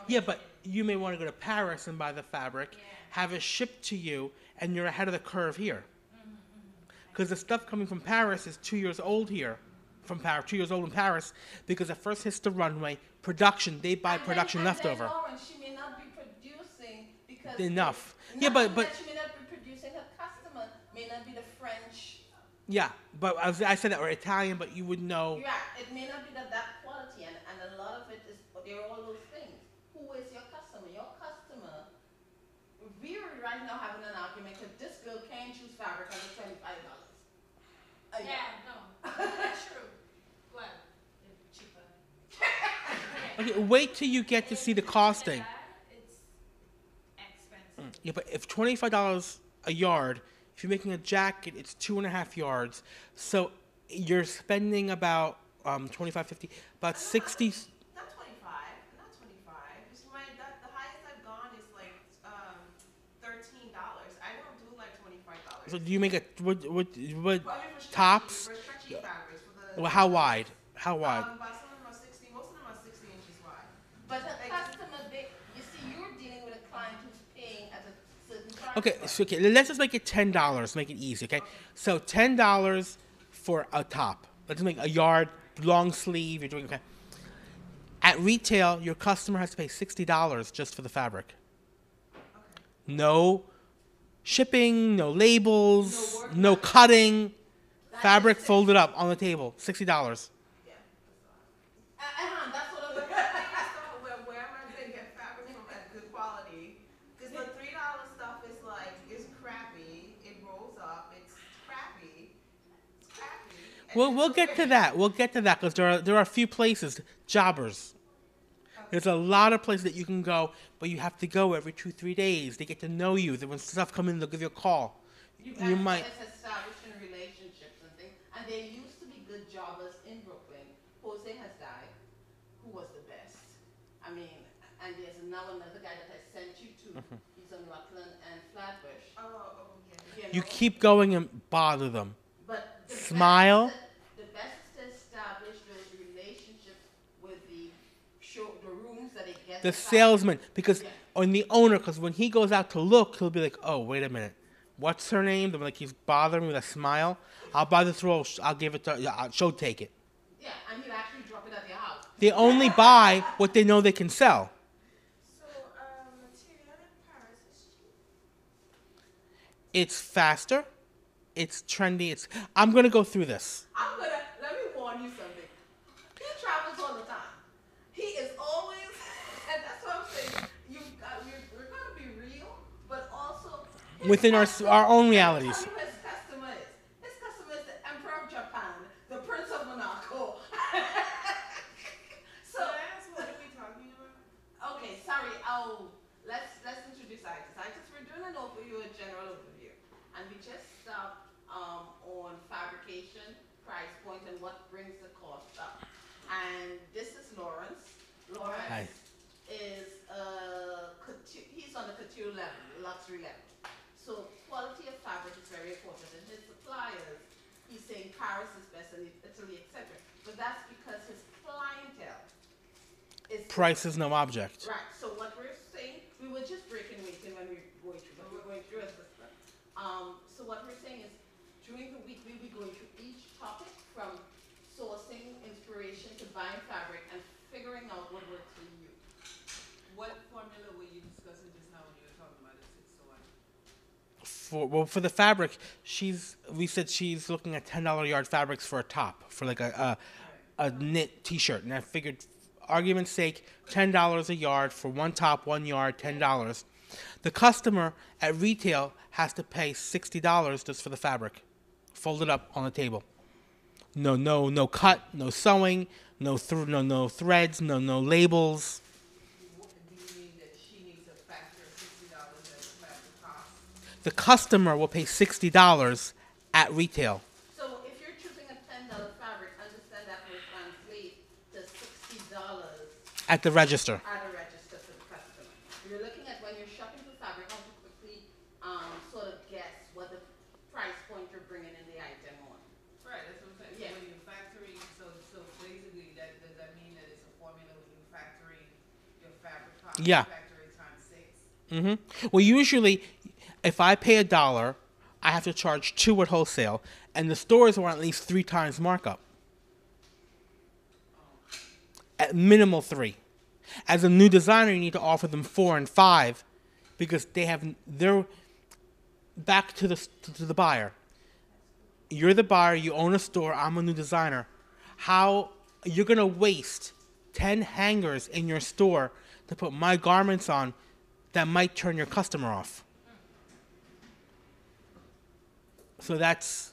Yeah, but you may want to go to Paris and buy the fabric, have it shipped to you, and you're ahead of the curve here. Because the stuff coming from Paris is 2 years old here. From Paris, 2 years old in Paris, because it first hits the runway. Production, they buy production leftover. Lawrence, she may not be producing because Enough. Yeah, not but only that she may not be producing, her customer may not be the French. yeah, but I said that, or Italian, but you would know. Yeah, it may not be that quality, and a lot of it is, there are all those things. Who is your customer? Your customer. We're right now having an argument because this girl can't choose fabric under $25. Yeah, no, that's true. Well, it's cheaper. Okay, wait till you get to see the costing. It's expensive. Yeah, but if $25 a yard, if you're making a jacket, it's 2.5 yards. So you're spending about 25, 50, about 60. Not 25. Not 25. Just the highest I've gone is like $13. I don't do like $25. So do you make a what Well, I mean, for stretchy, tops? For stretchy fabrics. For the, Well, how wide? How wide? About some of them are 60. Most of them are 60 inches wide. But the customer, you see, you're dealing with a client who's paying at a certain price. Okay, so okay, let's just make it $10. Make it easy, okay? So $10 for a top. Let's make a yard, long sleeve. You're doing okay. At retail, your customer has to pay $60 just for the fabric. Okay. No shipping, no labels, No work no done. cutting. That's Fabric it. folded up on the table, $60. Yeah. That's what I'm looking at. So where am I going to get fabric from at good quality? Because the $3 stuff is like, it's crappy. It rolls up. It's crappy. It's crappy. Well, we'll get to that. We'll get to that because there are a few places, jobbers. There's a lot of places that you can go, but you have to go every 2-3 days. They get to know you. That when stuff comes in, they'll give you a call. You might. It's establishing relationships and things. And there used to be good jobbers in Brooklyn. Jose has died, who was the best. I mean, and there's now another guy that I sent you to. He's on Rutland and Flatbush. Oh, yeah. You keep going and bother them. But the Smile. the best is to establish those relationships with the rooms that they get. The salesman, because on the owner, because when he goes out to look, he'll be like, "Oh, wait a minute, what's her name?" They're like, he's bothering me with a smile. I'll buy the throw. I'll give it to. She'll take it. Yeah, and he'll actually drop it at your house. They only buy what they know they can sell. So, material in Paris is cheap. It's faster. It's trendy. I'm gonna go through this. Let me warn you something. He travels all the time. He is always, and that's what I'm saying. We're gonna be real. within our own realities. Tell me who his customer is. His customer is the Emperor of Japan, the Prince of Monaco. So, Can I ask what are we talking about? okay, sorry. Let's introduce ITIS. ITIS, we're doing an overview, a general overview, and we just stopped on fabrication, price point, and what brings the cost up. And this is Lawrence. Lawrence Hi. is he's on the couture level, luxury level. So quality of fabric is very important. And his suppliers, he's saying Paris is best and Italy, etc. But that's because his clientele is Price is no object. right. So what we're saying, we were just breaking waiting when we were going through, but we're going through a system. So what we're saying is, during the week we'll be going through each topic from sourcing inspiration to buying fabric and figuring out what works for you. What formula were you discussing just now when you were talking about the 6 to 1? For the fabric, we said she's looking at $10 yard fabrics for a top, for like a knit T-shirt, and I figured, argument's sake, $10 a yard for one top, 1 yard, $10. The customer at retail has to pay $60 just for the fabric, folded up on the table. No cut, no sewing, no threads, no labels. Do you mean that she needs a factor of $60 as a fabric cost? The customer will pay $60 at retail. So if you're choosing a $10 fabric, understand that will translate to $60 At the register. at a register for the customer. You're looking at when you're shopping for fabric, how to quickly sort of guess what the price point you're bringing in the item on. Right, that's what I'm saying. Yeah. So when you're factoring, so basically does that mean that it's a formula when you're factoring your fabric cost? Yeah. Factoring times 6? Well, usually, if I pay $1, I have to charge $2 at wholesale, and the stores want at least 3 times markup. At minimal 3. As a new designer, you need to offer them 4 and 5, because they're back to the buyer. You're the buyer. You own a store. I'm a new designer. How you're gonna waste 10 hangers in your store to put my garments on that might turn your customer off? So that's,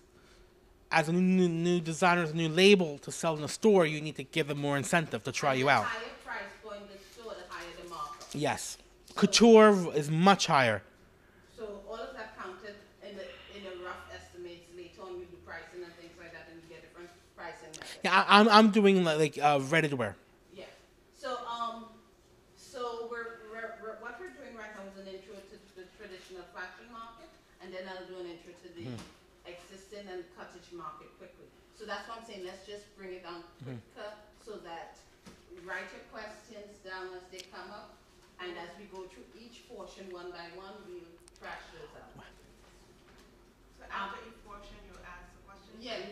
as a new designer, as a new label to sell in a store, you need to give them more incentive to try you The out. higher price point the store, the higher the markup. Yes. Couture is much higher. So all of that counted in the rough estimates. Later on, you do pricing and things like that, and you get different pricing methods. Yeah, I'm doing like ready-to-wear. Yeah. So what we're doing right now is an intro to the traditional fashion market, and then I'll do an intro to the existing and cottage market quickly. So that's what I'm saying. Let's just bring it down quicker so that you write your questions down as they come up, and as we go through each portion one by one, we'll trash those out. So after each portion, you'll ask the question? Yeah,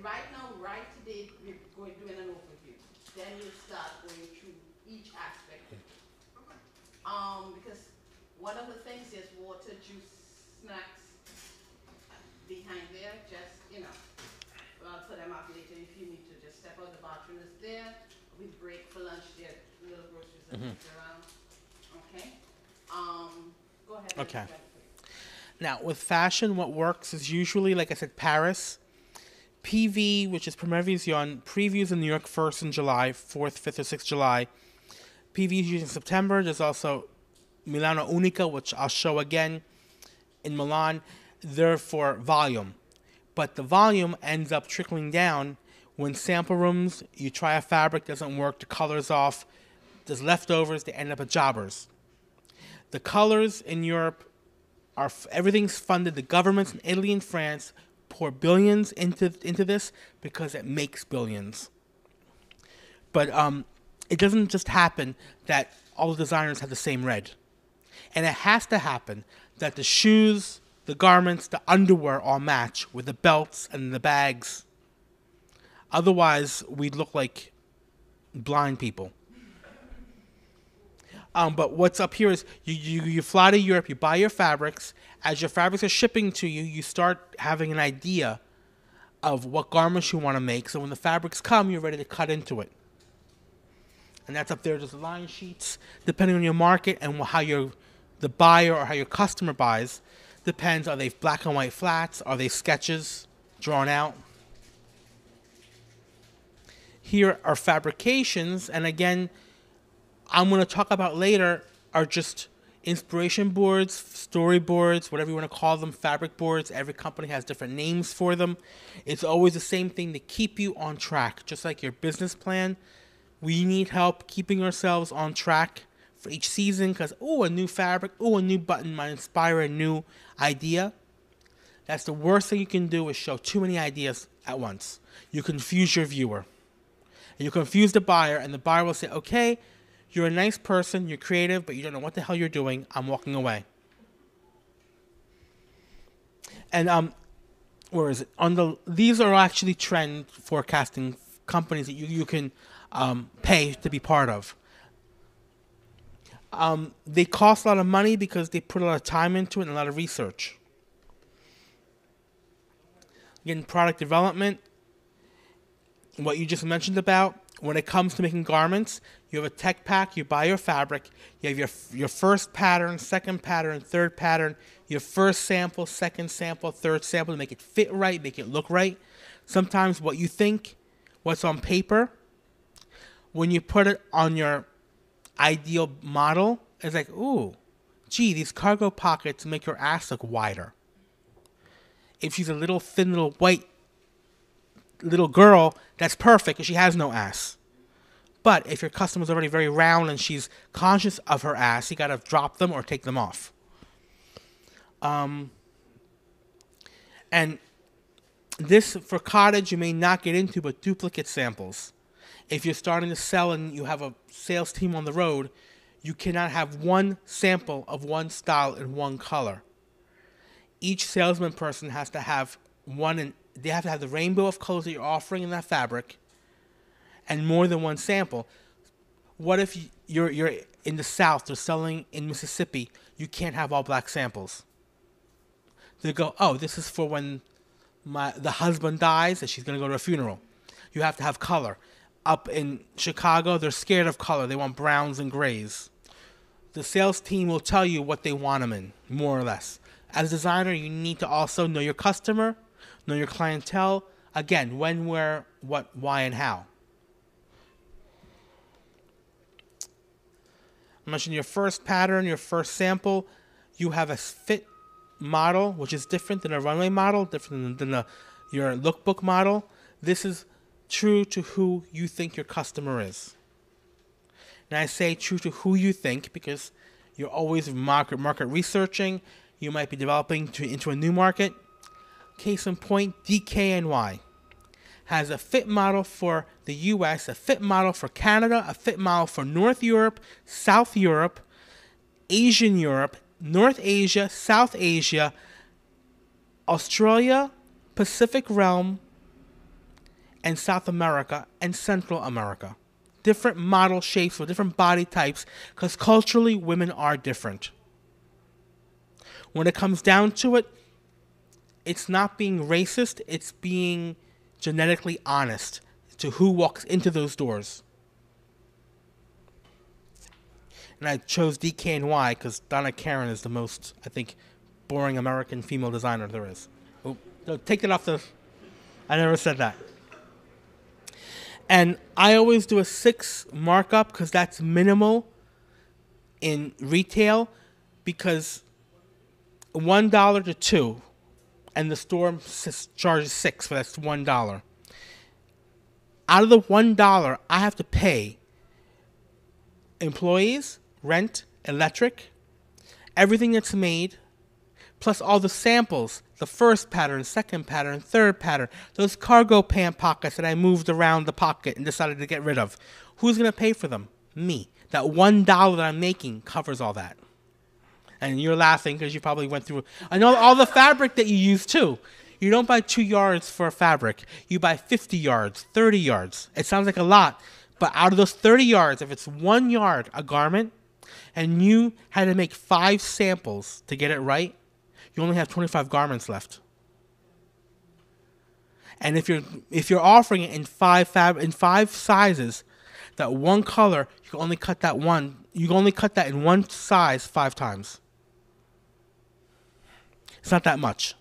right now, right today, we're doing an overview. Then you start going through each aspect. Because one of the things is water, juice, snacks behind there. Just, I'll put them up later if you need to. Just step out, the bathroom is there. We break for lunch there, little groceries and things around. Okay? Go ahead. Okay. Now, with fashion, what works is usually, like I said, Paris. PV, which is Première Vision, previews in New York 1st in July, 4th, 5th, or 6th July. PV is usually in September. There's also Milano Unica, which I'll show again in Milan. They're for volume. But the volume ends up trickling down when sample rooms, you try a fabric, doesn't work, the color's off, there's leftovers, they end up at jobbers. The colors in Europe everything's funded. The governments in Italy and France pour billions into this because it makes billions. But it doesn't just happen that all the designers have the same red. And it has to happen that the shoes, the garments, the underwear all match with the belts and the bags. Otherwise, we'd look like blind people. But what's up here is you fly to Europe, you buy your fabrics. As your fabrics are shipping to you, you start having an idea of what garments you want to make. So when the fabrics come, you're ready to cut into it. And that's up there. There's line sheets, depending on your market and how the buyer or how your customer buys. Depends, are they black and white flats? Are they sketches drawn out? Here are fabrications, and again, I'm going to talk about later, are just inspiration boards, storyboards, whatever you want to call them, fabric boards. Every company has different names for them. It's always the same thing to keep you on track, just like your business plan. We need help keeping ourselves on track for each season because, a new fabric, a new button might inspire a new idea. That's the worst thing you can do is show too many ideas at once. You confuse your viewer. And you confuse the buyer, and the buyer will say, okay, you're a nice person, you're creative, but you don't know what the hell you're doing. I'm walking away. And where is it? These are actually trend forecasting companies that you can pay to be part of. They cost a lot of money because they put a lot of time into it and a lot of research. Again, product development, what you just mentioned about, when it comes to making garments, you have a tech pack, you buy your fabric, you have your first pattern, second pattern, third pattern, your first sample, second sample, third sample to make it fit right, make it look right. Sometimes what you think, what's on paper, when you put it on your ideal model, it's like, ooh, gee, these cargo pockets make your ass look wider. If she's a little thin, little white little girl, that's perfect because she has no ass. But if your customer's already very round and she's conscious of her ass, you got to drop them or take them off. And this, for cottage, you may not get into, but duplicate samples. If you're starting to sell and you have a sales team on the road, you cannot have one sample of one style in one color. Each salesman person has to have they have to have the rainbow of colors that you're offering in that fabric and more than one sample. What if you're in the South, they're selling in Mississippi, you can't have all black samples. They go, oh, this is for when the husband dies and she's going to go to a funeral. You have to have color. Up in Chicago, they're scared of color. They want browns and grays. The sales team will tell you what they want them in, more or less. As a designer, you need to also know your customer, know your clientele. Again, when, where, what, why, and how. I mentioned your first pattern, your first sample. You have a fit model, which is different than a runway model, different than your lookbook model. This is true to who you think your customer is. And I say true to who you think because you're always market researching. You might be developing into a new market. Case in point, DKNY has a fit model for the US, a fit model for Canada, a fit model for North Europe, South Europe, Asian Europe, North Asia, South Asia, Australia, Pacific Realm, and South America, and Central America. Different model shapes for different body types because culturally women are different. When it comes down to it, it's not being racist, it's being genetically honest to who walks into those doors. And I chose DKNY because Donna Karan is the most, I think, boring American female designer there is. Oh, no, take it off the... I never said that. And I always do a 6 markup because that's minimal in retail because $1 to $2 and the store charges $6, but that's $1. Out of the $1, I have to pay employees, rent, electric, everything that's made, plus all the samples, the first pattern, second pattern, third pattern, those cargo pant pockets that I moved around the pocket and decided to get rid of. Who's going to pay for them? Me. That $1 that I'm making covers all that. And you're laughing because you probably went through... I know all the fabric that you use too. You don't buy 2 yards for a fabric. You buy 50 yards, 30 yards. It sounds like a lot. But out of those 30 yards, if it's 1 yard a garment, and you had to make 5 samples to get it right, you only have 25 garments left. And if you're offering it in 5 sizes, that one color, you can only cut that one. You can only cut that in one size 5 times. It's not that much.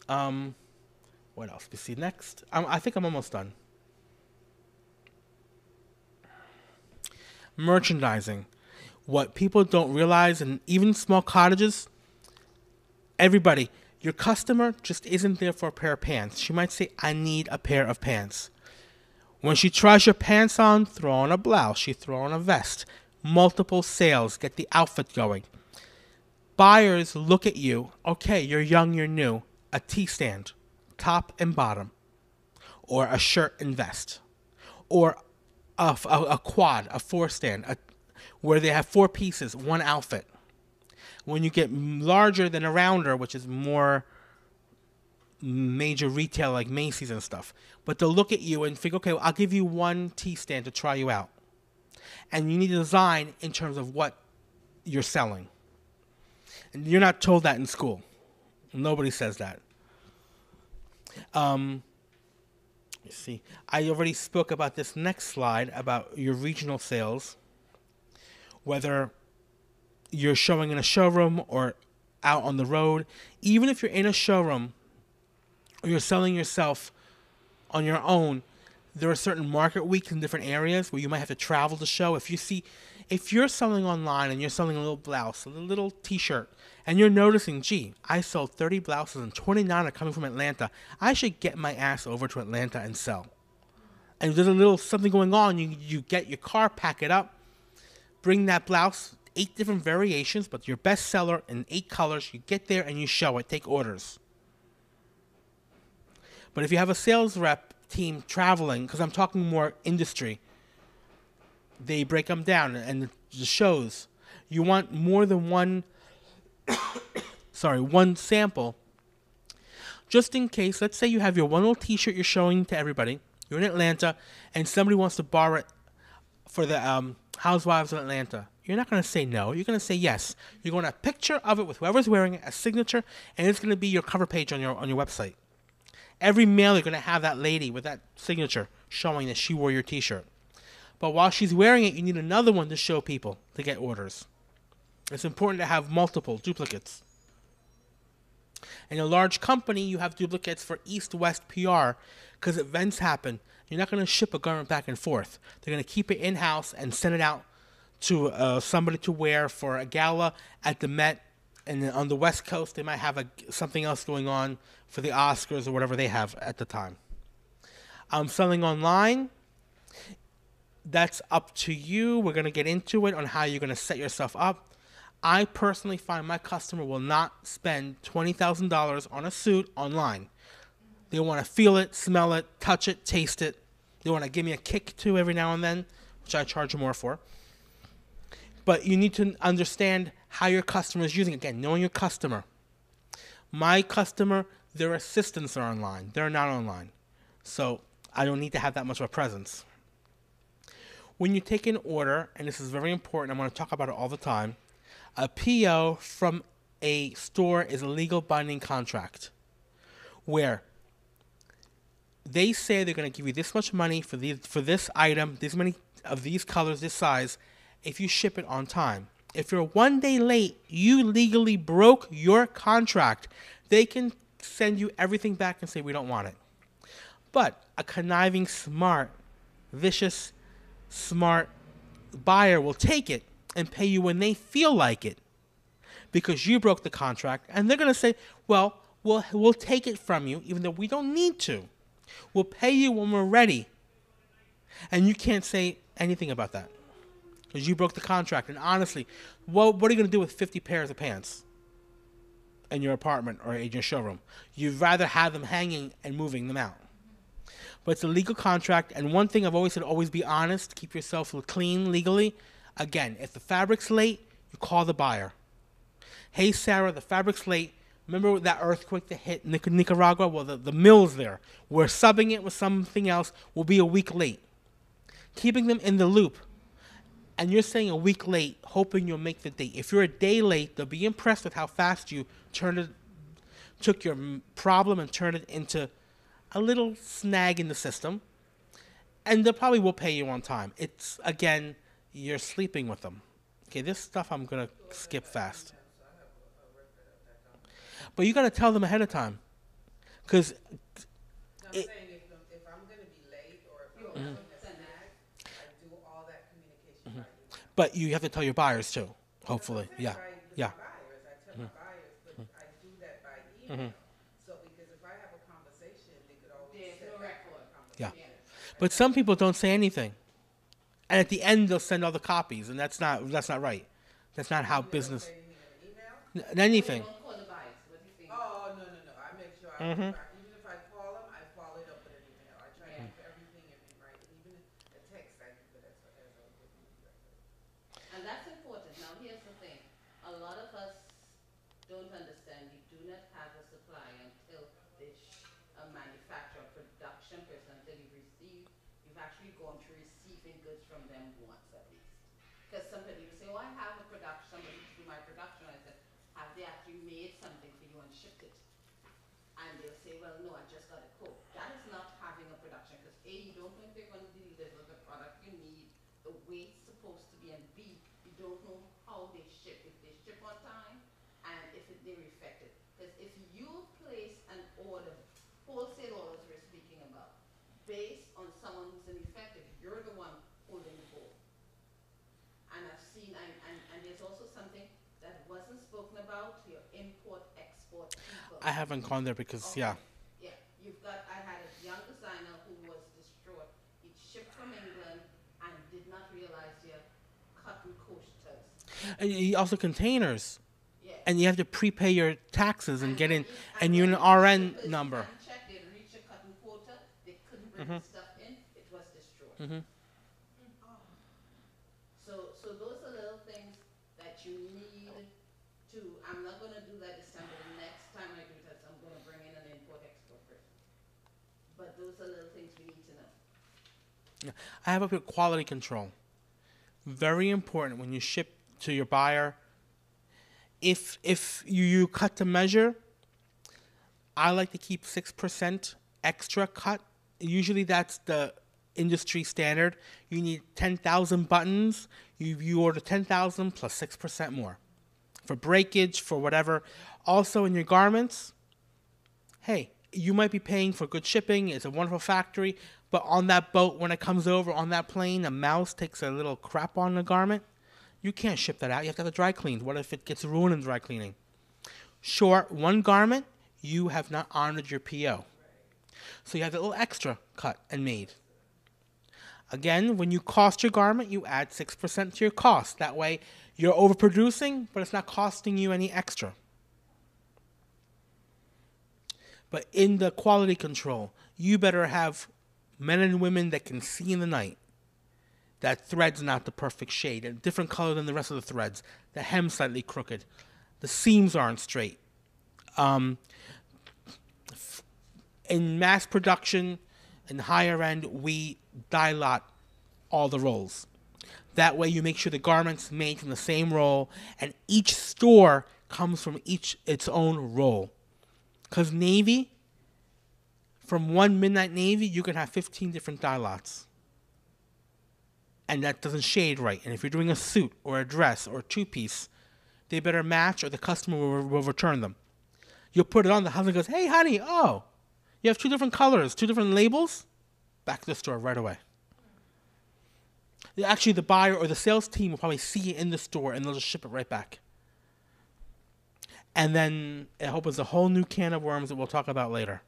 What else? We see next. I think I'm almost done. Merchandising. What people don't realize, and even small cottages, everybody, your customer just isn't there for a pair of pants. She might say, I need a pair of pants. When she tries your pants on, throw on a blouse. She throw on a vest. Multiple sales. Get the outfit going. Buyers look at you. Okay, you're young, you're new. A T-stand, top and bottom. Or a shirt and vest. Or a quad, a four-stand, where they have 4 pieces, 1 outfit. When you get larger than a rounder, which is more major retail like Macy's and stuff, but they'll look at you and think, okay, well, I'll give you 1 T-stand to try you out. And you need to design in terms of what you're selling. And you're not told that in school. Nobody says that. Let's see. I already spoke about this next slide about your regional sales. Whether you're showing in a showroom or out on the road, even if you're in a showroom or you're selling yourself on your own, there are certain market weeks in different areas where you might have to travel to show. If you're selling online and you're selling a little blouse, a little t-shirt, and you're noticing, gee, I sold 30 blouses and 29 are coming from Atlanta, I should get my ass over to Atlanta and sell. And there's a little something going on, you get your car, pack it up, bring that blouse, 8 different variations, but your best seller in 8 colors, you get there and you show it, take orders. But if you have a sales rep team traveling, because I'm talking more industry, they break them down, and the shows, you want more than one sample, just in case. Let's say you have your one little t-shirt you're showing to everybody, you're in Atlanta, and somebody wants to borrow it for the Housewives of Atlanta. You're not going to say no, you're going to say yes. You're going to have a picture of it with whoever's wearing it, a signature, and it's going to be your cover page on your website. Every mail, you're going to have that lady with that signature showing that she wore your t-shirt. But while she's wearing it, you need another one to show people to get orders. It's important to have multiple duplicates. In a large company, you have duplicates for East-West PR because events happen. You're not going to ship a garment back and forth. They're going to keep it in-house and send it out to somebody to wear for a gala at the Met. And then on the West Coast, they might have something else going on for the Oscars or whatever they have at the time. Selling online, that's up to you. We're going to get into it on how you're going to set yourself up. I personally find my customer will not spend $20,000 on a suit online. They want to feel it, smell it, touch it, taste it. They want to give me a kick too every now and then, which I charge more for. But you need to understand how your customer is using it. Again, knowing your customer. My customer, their assistants are online. They're not online. So I don't need to have that much of a presence. When you take an order, and this is very important, I'm going to talk about it all the time, a PO from a store is a legal binding contract where they say they're going to give you this much money for this item, this many of these colors, this size, if you ship it on time. If you're 1 day late, you legally broke your contract. They can send you everything back and say, we don't want it. But a conniving, smart, vicious, smart buyer will take it and pay you when they feel like it because you broke the contract. And they're going to say, well, we'll take it from you even though we don't need to. We'll pay you when we're ready. And you can't say anything about that because you broke the contract. And honestly, what are you going to do with 50 pairs of pants in your apartment or in your showroom? You'd rather have them hanging and moving them out. But it's a legal contract. And one thing I've always said, always be honest. Keep yourself clean legally. Again, if the fabric's late, you call the buyer. Hey, Sarah, the fabric's late. Remember that earthquake that hit Nicaragua? Well, the mill's there. We're subbing it with something else. We'll be a week late. Keeping them in the loop. And you're saying a week late, hoping you'll make the date. If you're a day late, they'll be impressed with how fast you took your problem and turned it into a little snag in the system. And they probably will pay you on time. It's, again, you're sleeping with them. Okay, this stuff I'm going to skip fast. But you got to tell them ahead of time. Because I'm It- saying if I'm gonna be late or if You I'm also having a send it. snack, I do all that communication by email. but you have to tell your buyers too. Hopefully, That's what I'm yeah, saying, with yeah. my buyers, I tell my buyers, but I do that by email. Mm-hmm. So because if I have a conversation, they could always There's set no back for record. the conversation. Yeah. Yeah. But some people don't say anything, and at the end they'll send all the copies, and that's not right. That's not how You never business. say anything in an email? Anything. No, you don't call the buyers. What do you think? Oh, no. I make sure, Mhm. even if I call them, I follow it up with an email. I try to Yeah. keep everything in writing, even a text, I keep it as a written record. And that's important. Now, here's the thing. A lot of us don't understand. You do not have a supply until a manufacturer, production person, until you've actually gone through receiving goods from them once at least. Because somebody will say, oh, I have a production, somebody through my production. I said, have they actually made something for you and shipped it? And they'll say, well, no, I just got a quote. That is not having a production because A, you don't know if they're going to deliver the product you need, the way it's supposed to be, and B, you don't know how they ship, if they ship on time, and if they're effective. Because if you place an order, wholesale orders we're speaking about, based on someone who's ineffective, you're the one holding the ball. And I've seen, and there's also something that wasn't spoken about, your import-export people. I haven't gone there because Okay. yeah. Yeah, I had a young designer who was distraught. He shipped from England and did not realize their cotton coasters. And also containers, Yeah. and you have to prepay your taxes and get in, and when you're an the RN shippers number. hadn't checked, they'd reach a cotton quota, they couldn't bring the stuff in, it was destroyed. Mhm. So those are little things that you need to, I'm not gonna do that this time, but the next time I do that, I'm gonna bring in an import-export person. But those are little things we need to know. I have up here quality control. Very important when you ship to your buyer. If you cut to measure, I like to keep 6% extra cut. Usually that's the industry standard. You need 10,000 buttons. You order 10,000 plus 6% more. For breakage, for whatever. Also in your garments, hey, you might be paying for good shipping. It's a wonderful factory. But on that boat, when it comes over on that plane, a mouse takes a little crap on the garment. You can't ship that out. You have to have it dry cleaned. What if it gets ruined in dry cleaning? Sure, one garment, you have not honored your PO. So you have a little extra cut and made. Again, when you cost your garment, you add 6% to your cost. That way, you're overproducing, but it's not costing you any extra. But in the quality control, you better have men and women that can see in the night. That thread's not the perfect shade, a different color than the rest of the threads. The hem's slightly crooked. The seams aren't straight. In mass production, in higher end, we dye lot all the rolls. That way you make sure the garment's made from the same roll, and each store comes from its own roll. Because navy, from one midnight navy, you can have 15 different dye lots. And that doesn't shade right. And if you're doing a suit or a dress or a two-piece, they better match or the customer will return them. You'll put it on, the husband goes, hey, honey, oh, you have two different colors, two different labels? Back to the store right away. Actually, the buyer or the sales team will probably see it in the store and they'll just ship it right back. And then it opens a whole new can of worms that we'll talk about later.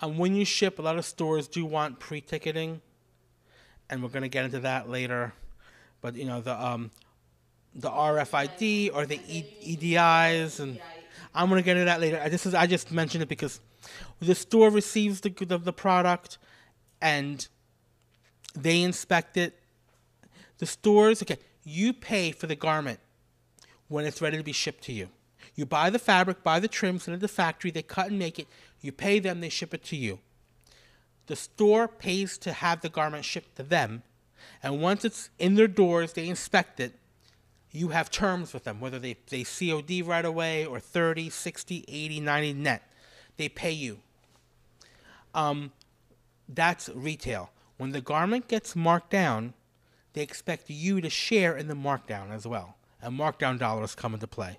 When you ship, a lot of stores do want pre-ticketing, and we're going to get into that later. But you know the RFID or the EDIs, and I'm going to get into that later. I just mentioned it because the store receives the product, and they inspect it. The stores, okay, you pay for the garment when it's ready to be shipped to you. You buy the fabric, buy the trim, send it to the factory, they cut and make it. You pay them, they ship it to you. The store pays to have the garment shipped to them, and once it's in their doors, they inspect it. You have terms with them, whether they COD right away or 30, 60, 80, 90 net. They pay you. That's retail. When the garment gets marked down, they expect you to share in the markdown as well. and markdown dollars come into play.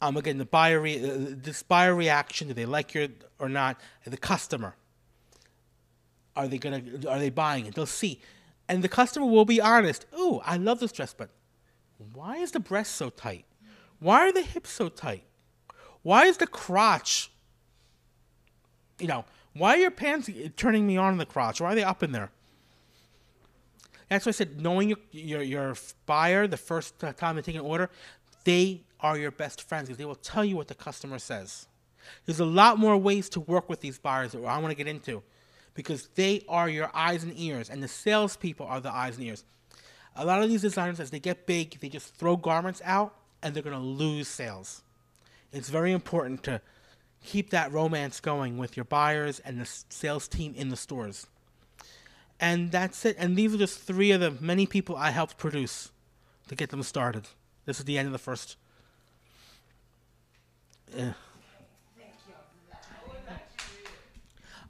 Again, this buyer reaction, do they like you or not? The customer, are they buying it? They'll see, and the customer will be honest. Ooh, I love this dress, but why is the breast so tight? Why are the hips so tight? Why is the crotch? Why are your pants turning me on in the crotch? Why are they up in there? That's why I said knowing your buyer the first time they take an order, they are your best friends because they will tell you what the customer says. There's a lot more ways to work with these buyers that I want to get into because they are your eyes and ears, and the salespeople are the eyes and ears. A lot of these designers, as they get big, they just throw garments out, and they're going to lose sales. It's very important to keep that romance going with your buyers and the sales team in the stores. And that's it. And these are just 3 of the many people I helped produce to get them started. This is the end of the first.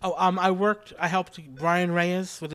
I helped Brian Reyes with